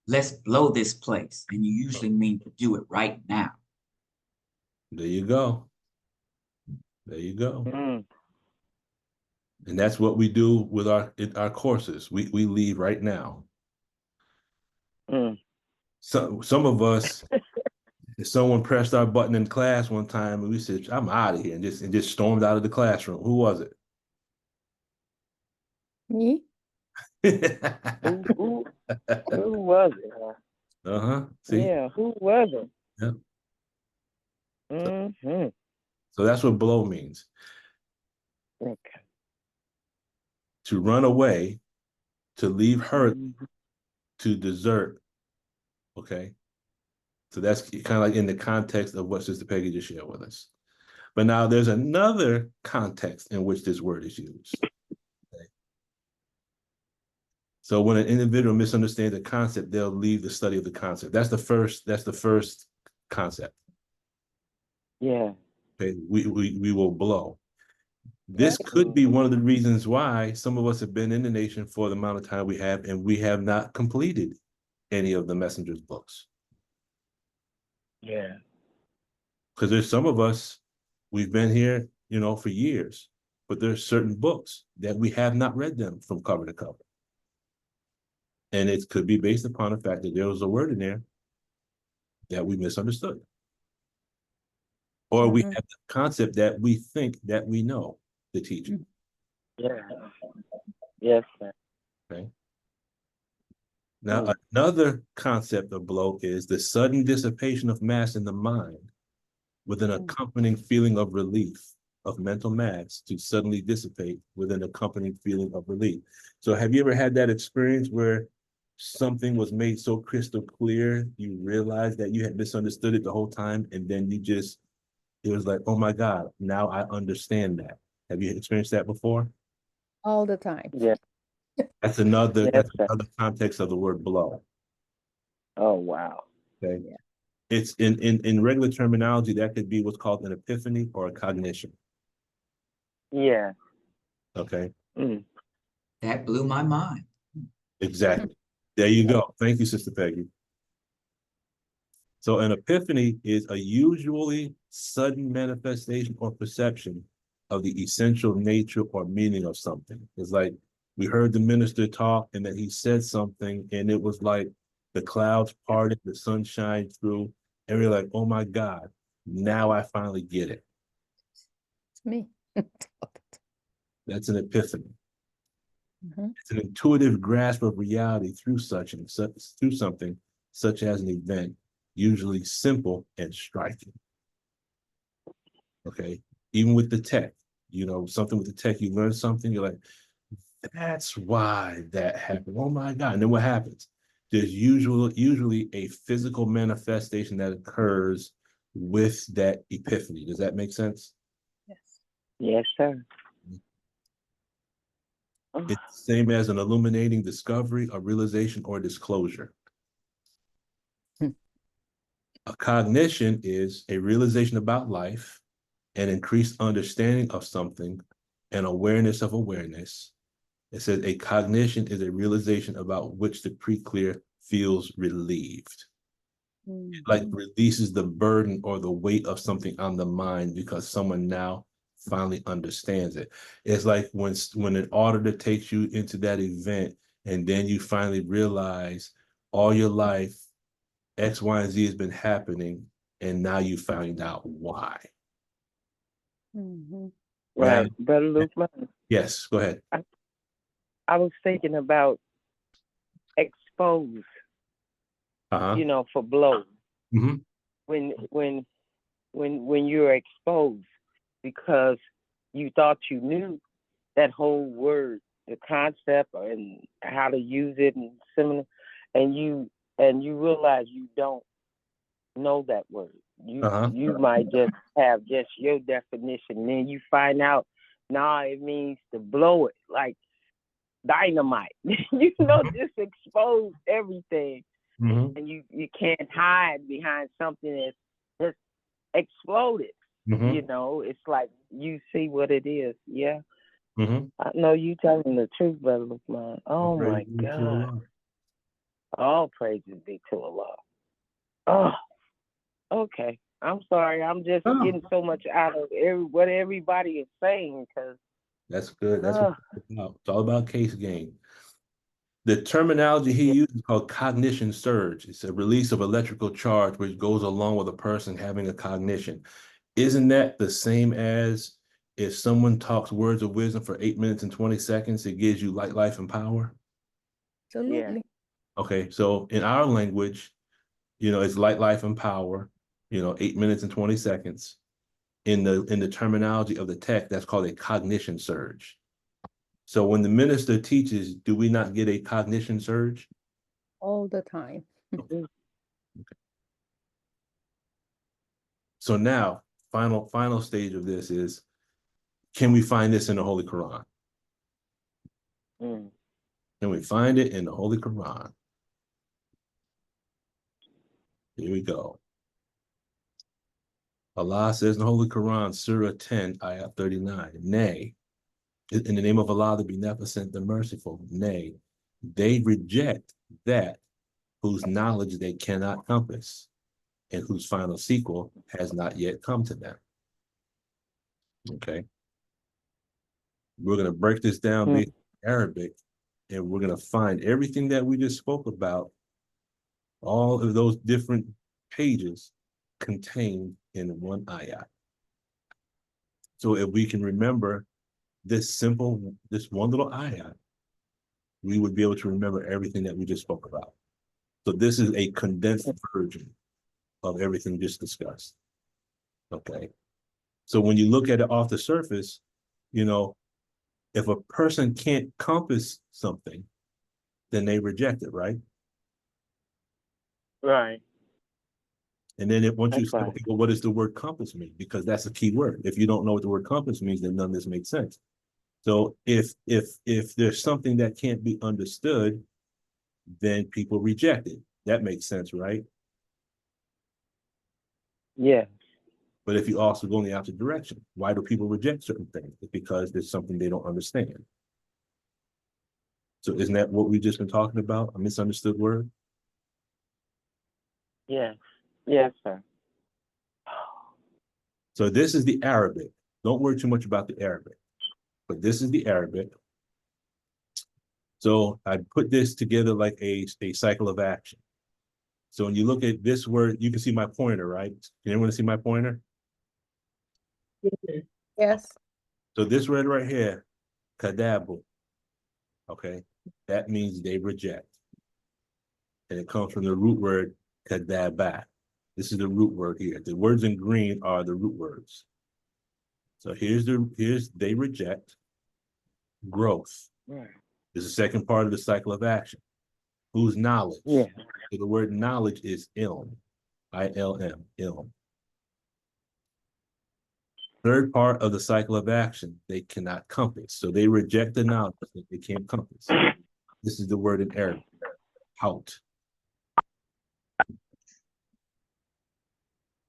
Let's blow this place. And you usually mean to do it right now. There you go. There you go. Mm. And that's what we do with our courses. We leave right now. Mm. So some of us, if someone pressed our button in class one time and we said, I'm out of here, and just stormed out of the classroom. Who was it? Me? Who was it? Uh-huh. See? Yeah, who was it? Yeah. Mm-hmm. So that's what blow means. Okay. To run away, to leave hurt, to desert. Okay. So that's kind of like in the context of what Sister Peggy just shared with us. But now there's another context in which this word is used. Okay. So when an individual misunderstands a concept, they'll leave the study of the concept. That's the first concept. Yeah. Okay, we will blow. This could be one of the reasons why some of us have been in the nation for the amount of time we have, and we have not completed any of the messenger's books. Yeah. Because there's some of us, we've been here, you know, for years, but there's certain books that we have not read them from cover to cover. And it could be based upon the fact that there was a word in there that we misunderstood. Or we have the concept that we think that we know the teaching. Yeah. Yes, sir. Okay. Now, another concept of blow is the sudden dissipation of mass in the mind with an accompanying feeling of relief, of mental mass to suddenly dissipate with an accompanying feeling of relief. So have you ever had that experience where something was made so crystal clear, you realize that you had misunderstood it the whole time, and then it was like, oh my God, now I understand that. Have you experienced that before? All the time. Yeah. That's another Yes, sir. context of the word blow. Oh, wow. Okay. Yeah. It's in regular terminology, that could be what's called an epiphany or a cognition. Yeah. Okay. Mm. That blew my mind. Exactly. There you go. Thank you, Sister Peggy. So an epiphany is a usually sudden manifestation or perception of the essential nature or meaning of something. It's like we heard the minister talk and then he said something and it was like the clouds parted, the sun shined through, and we're like, oh my God, now I finally get it. It's me. That's an epiphany. Mhm. It's an intuitive grasp of reality through through something such as an event, usually simple and striking. Okay. Even with the tech, something with the tech, you learn something, you're like, that's why that happened. Oh my God. And then what happens? There's usually a physical manifestation that occurs with that epiphany. Does that make sense? Yes. Yes, sir. Oh, It's the same as an illuminating discovery, a realization, or disclosure. Hmm. A cognition is a realization about life, an increased understanding of something, an awareness of awareness. It says a cognition is a realization about which the pre-clear feels relieved. It like Mhm. releases the burden or the weight of something on the mind because someone now finally understands it. It's like when an auditor takes you into that event and then you finally realize all your life X, Y, and Z has been happening, and now you find out why. Mhm. right. Now, Brother Luke, yes, go ahead. I was thinking about expose, Uh-huh. for blow. Mm-hmm. When you're exposed because you thought you knew that whole word, the concept and how to use it and similar, and you realize you don't know that word. Uh-huh. You might just have just your definition. Then you find out, it means to blow it like dynamite. Just expose everything, Mm-hmm. and you can't hide behind something that's exploded. Mm-hmm. It's like you see what it is. Yeah, Mm-hmm. I know you telling the truth, brother Lukman. Oh Praise my be to God! Allah. All praises be to Allah. Oh, okay. I'm sorry. I'm just Oh, getting so much out of what everybody is saying because. that's good. That's what it's about. It's all about case game. The terminology he uses is called cognition surge. It's a release of electrical charge which goes along with a person having a cognition. Isn't that the same as if someone talks words of wisdom for 8 minutes and 20 seconds, it gives you light, life, and power? Absolutely. Okay, so in our language, it's light, life, and power, 8 minutes and 20 seconds. In the terminology of the tech, that's called a cognition surge. So when the minister teaches, do we not get a cognition surge? All the time. So now, final stage of this is, can we find this in the Holy Quran? Mm. Can we find it in the Holy Quran? Here we go. Allah says in the Holy Quran, Surah 10, Ayah 39, nay, in the name of Allah, the Beneficent, the Merciful, nay, they reject that whose knowledge they cannot compass and whose final sequel has not yet come to them. Okay. We're going to break this down based on Arabic, and we're going to find everything that we just spoke about, all of those different pages contained in one ayah. So if we can remember this one little ayah, we would be able to remember everything that we just spoke about. So this is a condensed version of everything just discussed. Okay. So when you look at it off the surface, if a person can't compass something, then they reject it, right? Right. And then once you That's say, right. okay, well, what does the word compass mean? Because that's a key word. If you don't know what the word compass means, then none of this makes sense. So if there's something that can't be understood, then people reject it. That makes sense, right? Yeah. But if you also go in the opposite direction, why do people reject certain things? It's because there's something they don't understand. So isn't that what we've just been talking about? A misunderstood word? Yes. Yes, sir. So this is the Arabic. Don't worry too much about the Arabic, but this is the Arabic. So I put this together like a cycle of action. So when you look at this word, you can see my pointer, right? Can anyone see my pointer? Yes. So this word right here, kadabu, okay, that means they reject. And it comes from the root word kadaba. This is the root word here. The words in green are the root words. So here's they reject, growth. Right. This is the second part of the cycle of action. Whose knowledge? Yeah. So the word knowledge is ilm, I-L-M, ilm. Third part of the cycle of action, they cannot compass. So they reject the knowledge that they can't compass. This is the word in Arabic, haut.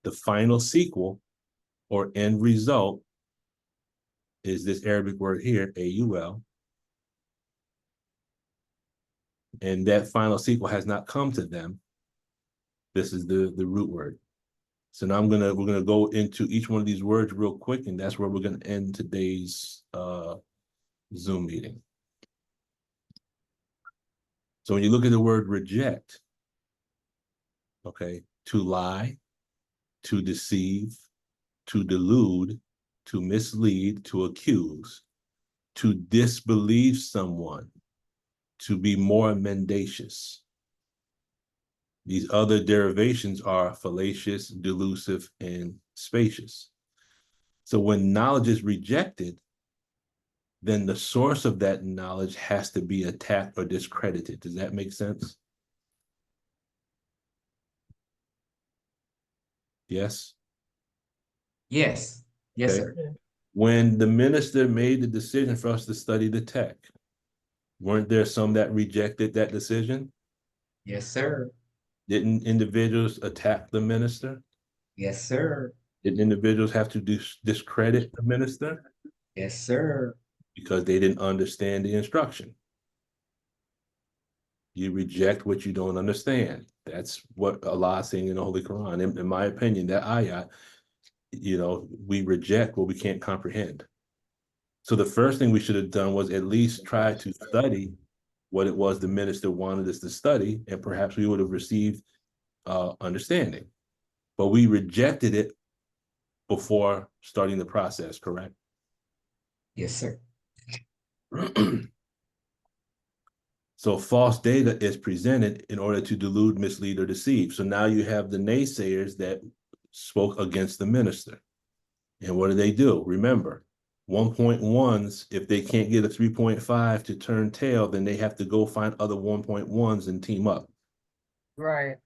The final sequel or end result is this Arabic word here, A-U-L. And that final sequel has not come to them. This is the root word. So now we're gonna go into each one of these words real quick, and that's where we're gonna end today's Zoom meeting. So when you look at the word reject, okay, to lie, to deceive, to delude, to mislead, to accuse, to disbelieve someone, to be more mendacious. These other derivations are fallacious, delusive, and spacious. So when knowledge is rejected, then the source of that knowledge has to be attacked or discredited. Does that make sense? Yes? Yes. Yes, Okay. sir. When the minister made the decision for us to study the text, weren't there some that rejected that decision? Yes, sir. Didn't individuals attack the minister? Yes, sir. Didn't individuals have to discredit the minister? Yes, sir. Because they didn't understand the instruction. You reject what you don't understand. That's what Allah is saying in the Holy Quran. In my opinion, that ayat, we reject what we can't comprehend. So the first thing we should have done was at least try to study what it was the minister wanted us to study, and perhaps we would have received understanding. But we rejected it before starting the process, correct? Yes, sir. So false data is presented in order to delude, mislead, or deceive. So now you have the naysayers that spoke against the minister. And what do? Remember, 1.1s, if they can't get a 3.5 to turn tail, then they have to go find other 1.1s and team up. Right.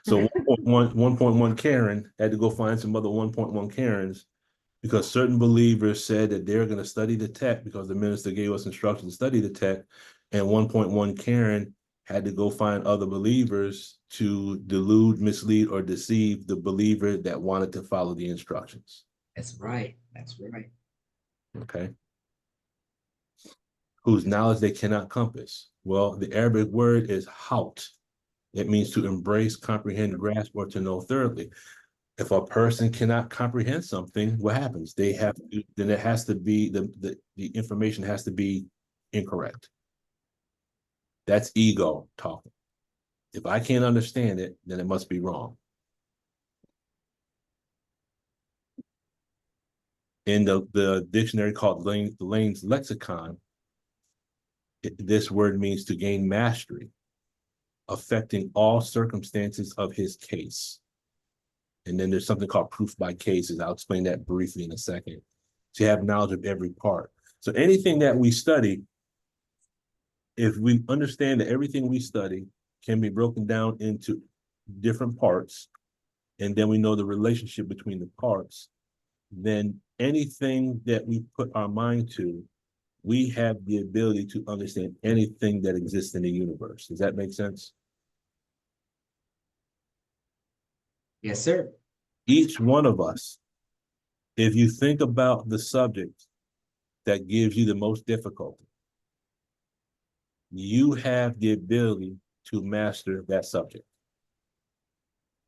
So 1.1 Karen had to go find some other 1.1 Karens because certain believers said that they're going to study the text because the minister gave us instructions to study the text, and 1.1 Karen had to go find other believers to delude, mislead, or deceive the believer that wanted to follow the instructions. That's right. That's right. Okay. Whose knowledge they cannot compass. Well, the Arabic word is haut. It means to embrace, comprehend, grasp, or to know thoroughly. If a person cannot comprehend something, what happens? Then it has to be, the information has to be incorrect. That's ego talking. If I can't understand it, then it must be wrong. In the dictionary called Lane's Lexicon, this word means to gain mastery, affecting all circumstances of his case. And then there's something called proof by cases. I'll explain that briefly in a second. So you have knowledge of every part. So anything that we study if we understand that everything we study can be broken down into different parts, and then we know the relationship between the parts, then anything that we put our mind to, we have the ability to understand anything that exists in the universe. Does that make sense? Yes, sir. Each one of us, if you think about the subject that gives you the most difficulty, you have the ability to master that subject.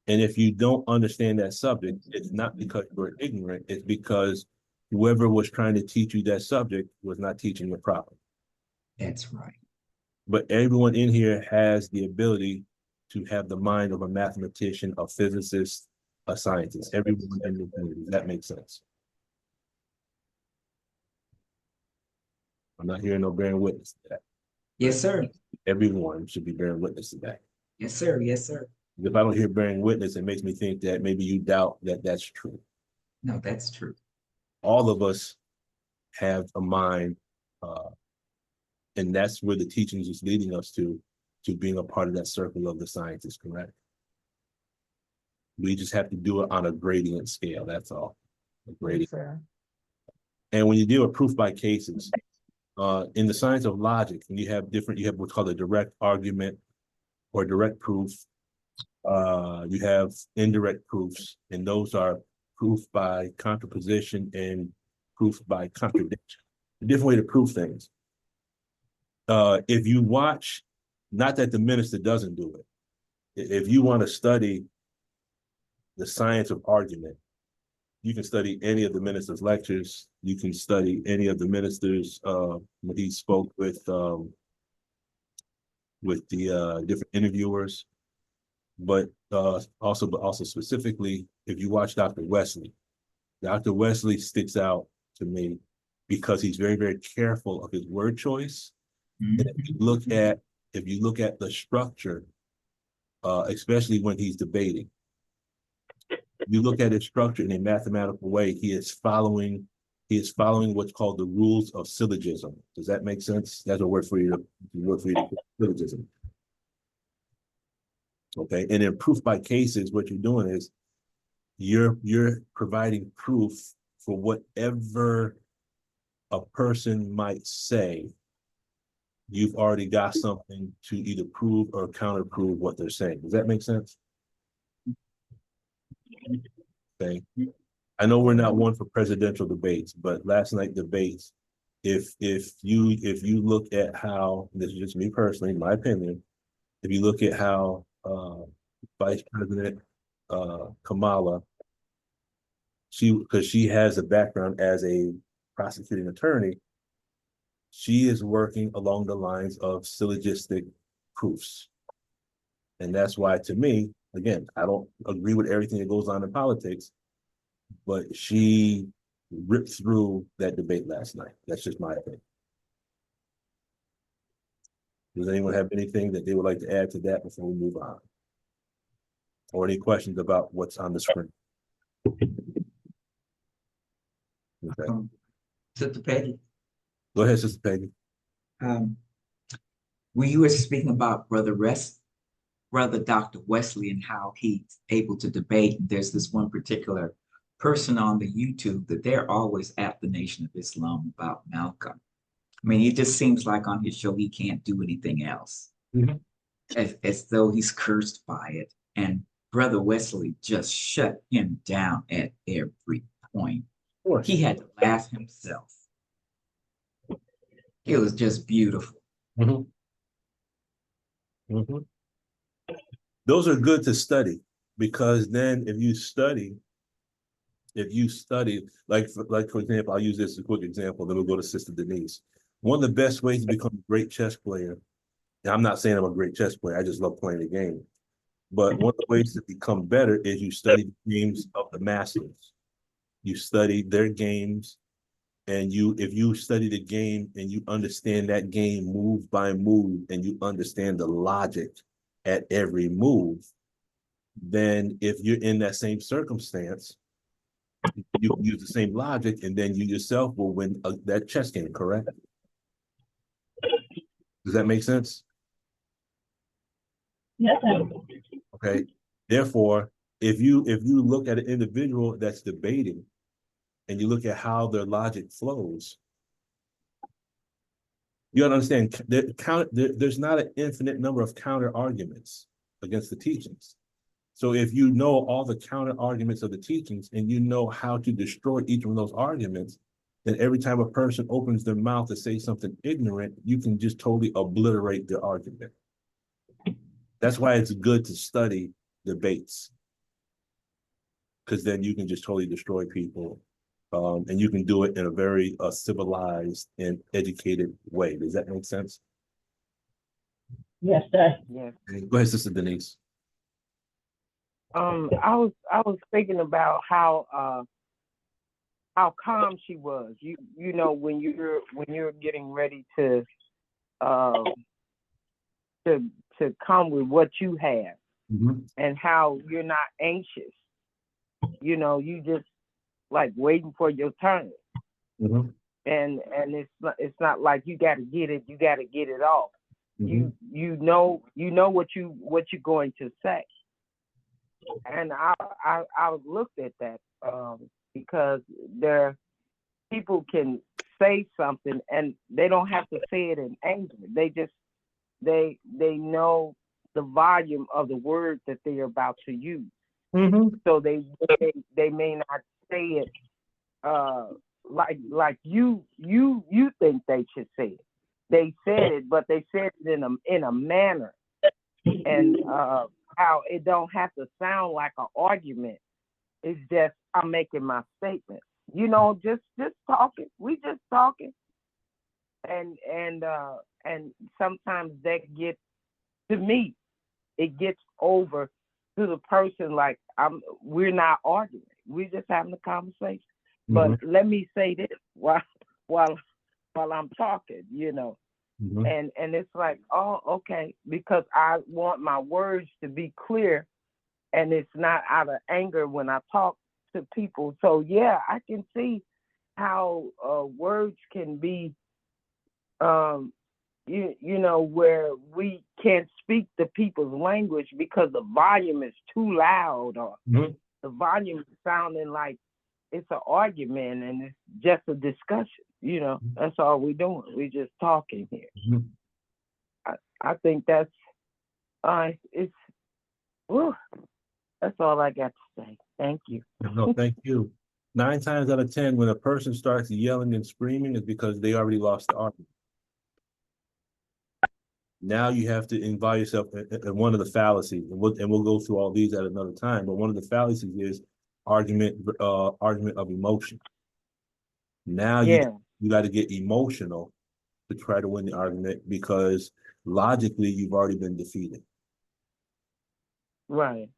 And if you don't understand that subject, it's not because you're ignorant, it's because whoever was trying to teach you that subject was not teaching it properly. That's right. But everyone in here has the ability to have the mind of a mathematician, a physicist, a scientist. Everyone in the community. That makes sense. I'm not hearing no bearing witness to that. Yes, sir. Everyone should be bearing witness to that. Yes, sir. Yes, sir. If I don't hear bearing witness, it makes me think that maybe you doubt that that's true. No, that's true. All of us have a mind, and that's where the teachings is leading us to being a part of that circle of the scientists, correct? We just have to do it on a gradient scale, that's all. A gradient. Sir. And when you deal with proof by cases, in the science of logic, and you have what's called a direct argument or direct proof. You have indirect proofs, and those are proof by contraposition and proof by contradiction. A different way to prove things. If you watch, not that the minister doesn't do it, if you want to study the science of argument, you can study any of the minister's lectures. You can study any of the ministers when he spoke with the different interviewers. But also specifically, if you watch Dr. Wesley sticks out to me because he's very, very careful of his word choice. And if you look at the structure, especially when he's debating, you look at his structure in a mathematical way, he is following what's called the rules of syllogism. Does that make sense? That's a word for you syllogism. Okay, and in proof by cases, what you're doing is you're providing proof for whatever a person might say. You've already got something to either prove or counterprove what they're saying. Does that make sense? Okay. I know we're not one for presidential debates, but last night debates, if you look at how, this is just me personally, my opinion, if you look at how Vice President Kamala, because she has a background as a prosecuting attorney, she is working along the lines of syllogistic proofs. And that's why, to me, again, I don't agree with everything that goes on in politics, but she ripped through that debate last night. That's just my opinion. Does anyone have anything that they would like to add to that before we move on? Or any questions about what's on the screen? Okay. Sister Peggy, Go ahead, Sister Peggy. when you were speaking about Brother Dr. Wesley and how he's able to debate, there's this one particular person on the YouTube that they're always at the Nation of Islam about Malcolm. I mean, it just seems like on his show, he can't do anything else. As though he's cursed by it. And Brother Wesley just shut him down at every point. He had to laugh himself. It was just beautiful. Those are good to study, because then if you study, like for example, I'll use this as a quick example, then we'll go to Sister Denise. One of the best ways to become a great chess player, and I'm not saying I'm a great chess player, I just love playing the game. But one of the ways to become better is you study the games of the masters. You study their games, and if you study the game and you understand that game move by move, and you understand the logic at every move, then if you're in that same circumstance, you can use the same logic, and then you yourself will win that chess game, correct? Does that make sense? Yes, Okay. Therefore, if you look at an individual that's debating and you look at how their logic flows, you gotta understand there's not an infinite number of counter arguments against the teachings. So if you know all the counter arguments of the teachings and you know how to destroy each one of those arguments, then every time a person opens their mouth to say something ignorant, you can just totally obliterate their argument. That's why it's good to study debates, because then you can just totally destroy people, and you can do it in a very civilized and educated way. Does that make sense? yes, sir. Yes. Go ahead, Sister Denise. I was thinking about how calm she was. You know, when you're getting ready to come with what you have, and how you're not anxious. You know, you just like waiting for your turn. And it's not like you got to get it off. You know what you're going to say. And I looked at that because people can say something and they don't have to say it in anger. They know the volume of the word that they're about to use. So they may not say it like you think they should say it. They said it, but they said it in a manner, and how it don't have to sound like an argument. It's just I'm making my statement. You know, just talking. We just talking, and sometimes that gets to me. It gets over to the person like we're not arguing. We're just having a conversation. But let me say this while I'm talking, you know. And it's like, oh, okay, because I want my words to be clear, and it's not out of anger when I talk to people. So yeah, I can see how words can be, you know, where we can't speak the people's language because the volume is too loud, or the volume is sounding like it's an argument and it's just a discussion. You know, that's all we're doing. We're just talking here. I think that's that's all I got to say. Thank you. No, thank you. 9 times out of 10, when a person starts yelling and screaming, it's because they already lost the argument. Now you have to involve yourself in one of the fallacies, and we'll go through all these at another time. But one of the fallacies is argument of emotion. Now you got to get emotional to try to win the argument, because logically you've already been defeated. Right.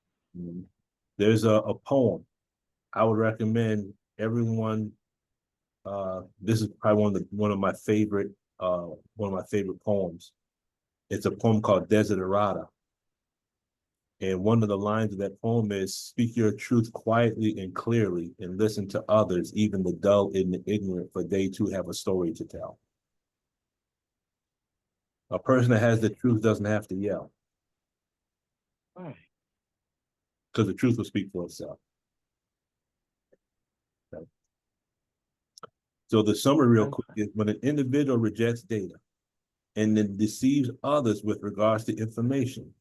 There's a poem I would recommend everyone. This is probably one of my favorite poems. It's a poem called Desiderata. And one of the lines of that poem is, speak your truth quietly and clearly, and listen to others, even the dull and the ignorant, for they too have a story to tell. A person that has the truth doesn't have to yell. Right. Because the truth will speak for itself. Okay. So the summary real quick is, when an individual rejects data and then deceives others with regards to information,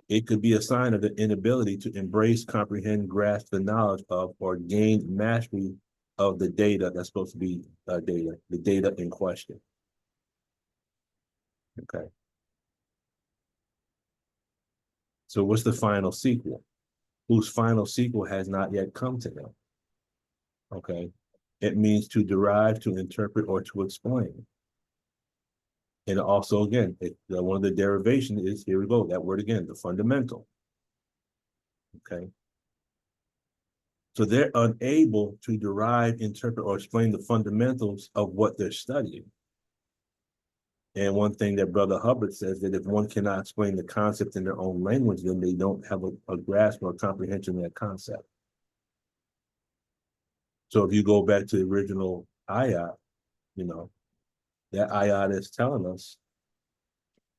it could be a sign of the inability to embrace, comprehend, grasp the knowledge of, or gain mastery of the data that's supposed to be the data in question. Okay. So what's the final sequel? Whose final sequel has not yet come to them? Okay. It means to derive, to interpret, or to explain. And also, again, one of the derivation is, here we go, that word again, the fundamental. Okay. So they're unable to derive, interpret, or explain the fundamentals of what they're studying. And one thing that Brother Hubbard says, that if one cannot explain the concept in their own language, then they don't have a grasp or comprehension of that concept. So if you go back to the original ayat, you know, that ayat is telling us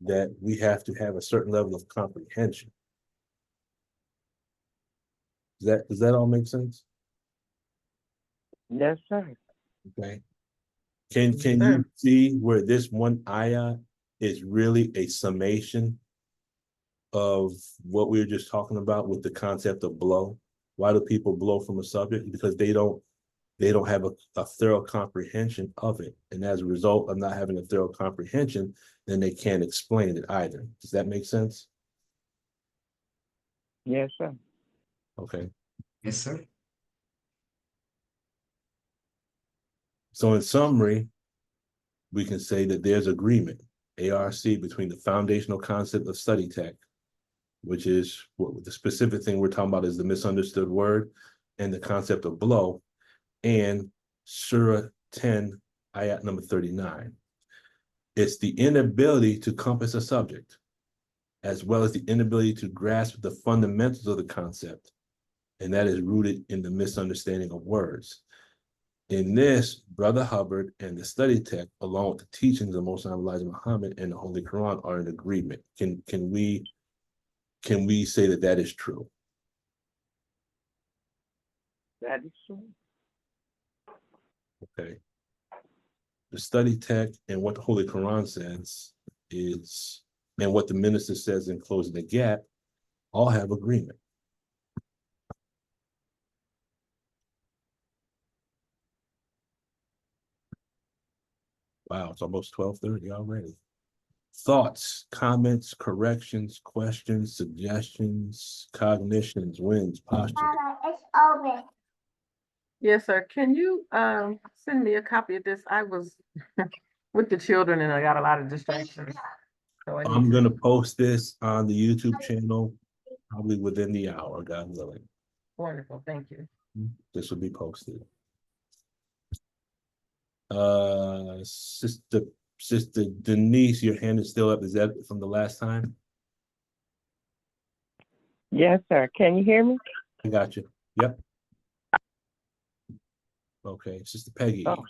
that we have to have a certain level of comprehension. Does that all make sense? Yes, sir. Okay. Can Sure. you see where this one ayah is really a summation of what we were just talking about with the concept of blow? Why do people blow from a subject? Because they don't have a thorough comprehension of it. And as a result of not having a thorough comprehension, then they can't explain it either. Does that make sense? Yes, sir. Okay. Yes, sir. So in summary, we can say that there's agreement, ARC, between the foundational concept of study tech, which is what the specific thing we're talking about is the misunderstood word, and the concept of blow, and Surah 10, ayat number 39. It's the inability to compass a subject, as well as the inability to grasp the fundamentals of the concept, and that is rooted in the misunderstanding of words. In this, Brother Hubbard and the study tech, along with the teachings of Most High Elijah Muhammad and the Holy Quran, are in agreement. Can we say that that is true? That is true. Okay. The study tech and what the Holy Quran says is, and what the minister says in Closing the Gap, all have agreement. Wow, it's almost 12:30 already. Thoughts, comments, corrections, questions, suggestions, cognitions, wins, posture. Yes, sir. Can you send me a copy of this? I was with the children and I got a lot of distractions. So I need I'm to. gonna post this on the YouTube channel probably within the hour, God willing. Wonderful, thank you. This will be posted. Sister Denise, your hand is still up. Is that from the last time? Yes, sir. Can you hear me? I got you. Yep. Okay, Sister Peggy. Oh.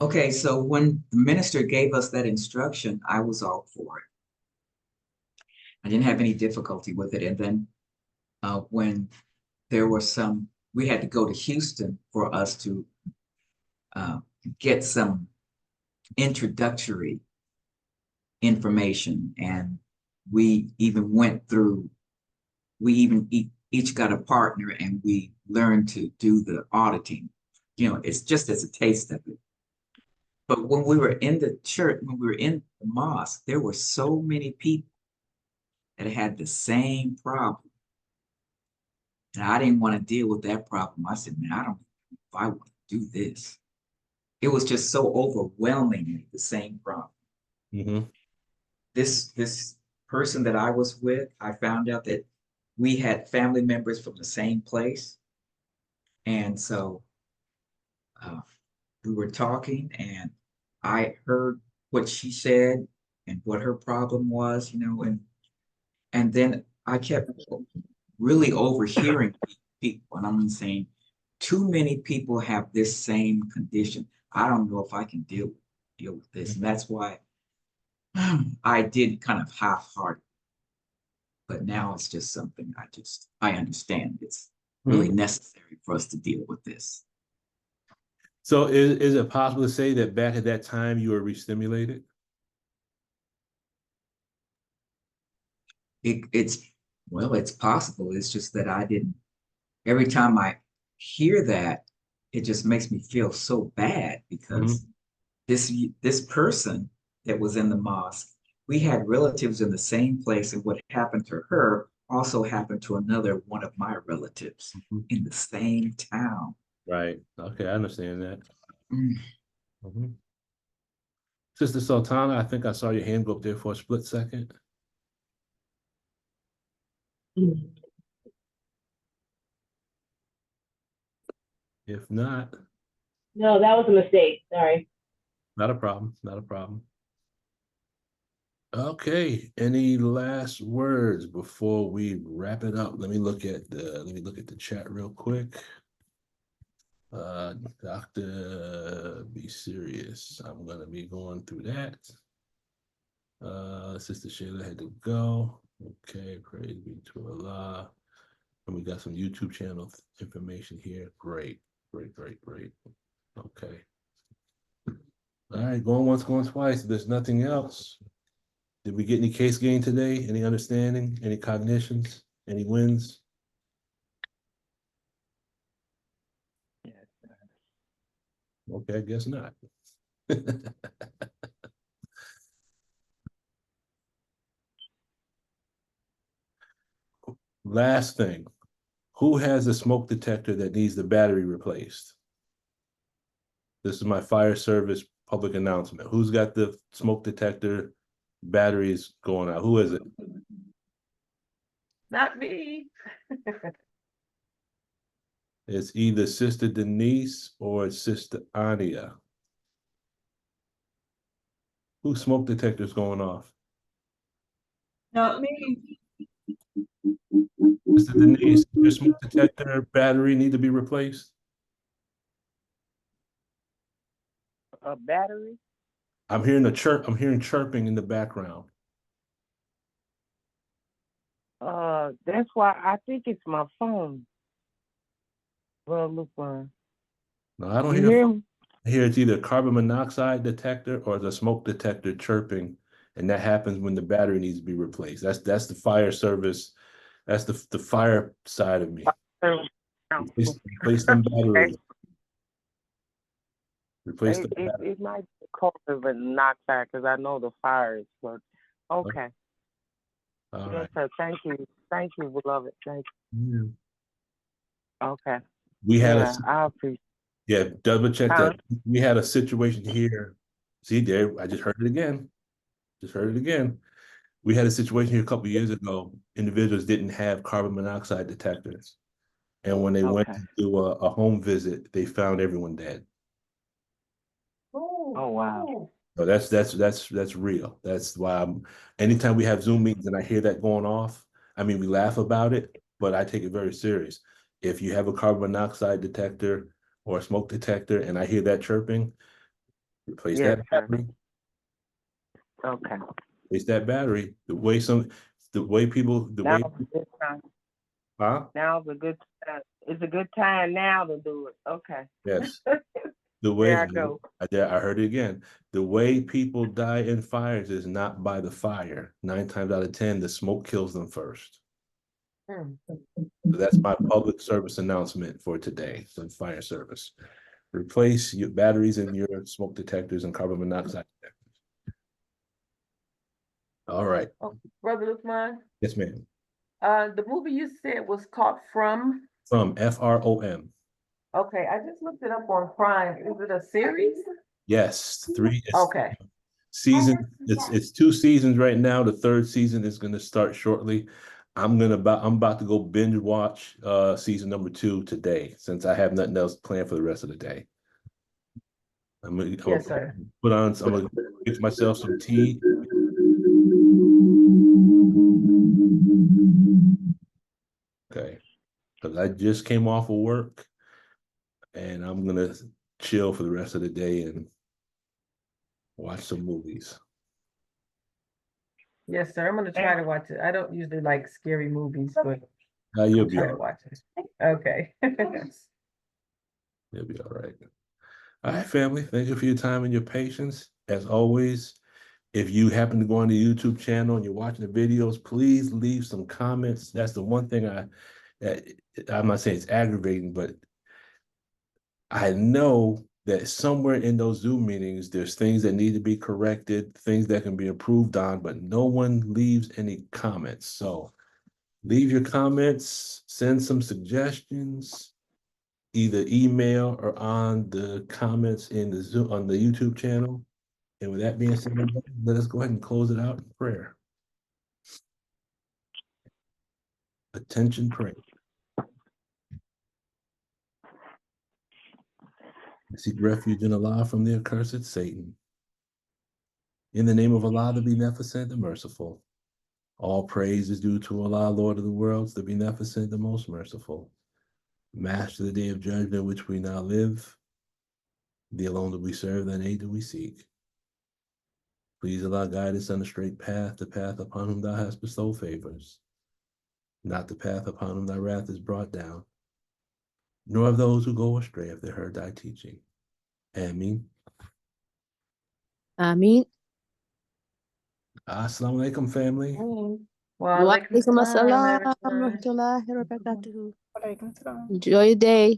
Okay, so when the minister gave us that instruction, I was all for it. I didn't have any difficulty with it. And then when there were we had to go to Houston for us to get some introductory information. And we even went through, each got a partner and we learned to do the auditing. It's just as a taste of it. But when we were in the church, when we were in the mosque, there were so many people that had the same problem. And I didn't want to deal with that problem. I said, man, I don't know if I want to do this. It was just so overwhelmingly the same problem. Mm-hmm. This person that I was with, I found out that we had family members from the same place. And so we were talking and I heard what she said and what her problem was, and then I kept really overhearing people, and I'm saying, too many people have this same condition. I don't know if I can deal with this. And that's why I did kind of half-hearted. But now it's just something I understand. It's really necessary for us to deal with this. So is it possible to say that back at that time you were re-stimulated? It's possible. It's just that I didn't. Every time I hear that, it just makes me feel so bad because this person that was in the mosque, we had relatives in the same place, and what happened to her also happened to another one of my relatives in the same town. Right. Okay, I understand that. Mm. Sister Sultana, I think I saw your hand go up there for a split second. If not, No, that was a mistake. Sorry. not a problem. Not a problem. Okay. Any last words before we wrap it up? Let me look at the chat real quick. Doctor, be serious. I'm gonna be going through that. Sister Shayla had to go. Okay, praise be to Allah. And we got some YouTube channel information here. Great. Okay. All right, going once, going twice. If there's nothing else, did we get any case gain today? Any understanding? Any cognitions? Any wins? Yes. Okay, I guess not. Last thing, who has a smoke detector that needs the battery replaced? This is my fire service public announcement. Who's got the smoke detector batteries going out? Who is it? Not me. It's either Sister Denise or Sister Ania. Whose smoke detector's going off? Not me. Sister Denise, your smoke detector battery need to be replaced? A battery? I'm hearing chirping in the background. That's why I think it's my phone. Well, look, No, I don't you hear. hear me? I hear it's either carbon monoxide detector or the smoke detector chirping, and that happens when the battery needs to be replaced. That's the fire service. That's the fire side of me. Replace them batteries. Replace the battery. It might be carbon monoxide because I know the fire is working. Okay. All Yes, right. sir. Thank you, beloved. Thank you. Okay. We had Yeah, I appreciate. yeah, double check Huh? that. We had a situation here. See there, I just heard it again. We had a situation here a couple of years ago. Individuals didn't have carbon monoxide detectors. And when they went Okay. to do a home visit, they found everyone dead. Oh, wow. So that's real. That's why anytime we have Zoom meetings and I hear that going off, I mean, we laugh about it, but I take it very serious. If you have a carbon monoxide detector or a smoke detector and I hear that chirping, replace Yes, that sir. battery. Okay. Replace that battery. The way people, Now's a good time. huh? Now's a good time. It's a good time now to do it. Okay. Yes. The way There I go. I heard it again. The way people die in fires is not by the fire. 9 times out of 10, the smoke kills them first. Hmm. So that's my public service announcement for today. So fire service. Replace your batteries in your smoke detectors and carbon monoxide detectors. All right. Oh, Brother Lukman, Yes, ma'am. the movie you said was called From. From FROM. Okay, I just looked it up on Prime. Is it a series? Yes, 3. Okay. Season. It's 2 seasons right now. The 3rd season is going to start shortly. I'm about to go binge watch season number 2 today, since I have nothing else planned for the rest of the day. I'm Yes, sir. I'm gonna fix myself some tea. Okay, because I just came off of work, and I'm gonna chill for the rest of the day and watch some movies. Yes, sir. I'm gonna try to watch it. I don't usually like scary movies, but You'll I'll be try all to right. watch it. Okay. You'll be all right. All right, family. Thank you for your time and your patience. As always, if you happen to go on the YouTube channel and you're watching the videos, please leave some comments. That's the one thing I'm not saying it's aggravating, but I know that somewhere in those Zoom meetings, there's things that need to be corrected, things that can be improved on, but no one leaves any comments. So leave your comments, send some suggestions, either email or on the comments in the Zoom on the YouTube channel. And with that being said, let us go ahead and close it out in prayer. Attention, pray. Seek refuge in Allah from the accursed Satan. In the name of Allah, the Beneficent, the Merciful. All praise is due to Allah, Lord of the worlds, the Beneficent, the Most Merciful. Master the day of judgment in which we now live. Thee alone do we serve, thine aid do we seek. Please allow guidance on the straight path, the path upon whom thou hast bestowed favors, not the path upon whom thy wrath is brought down, nor of those who go astray if they heard thy teaching. Ameen. Ameen. Assalamu alaikum, family. Wa Wa alaikum alaikum assalam salam, wa everyone. rahmatullahi wa barakatuhu. Walaikum salam. Enjoy your day,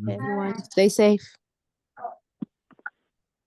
everyone. Stay safe.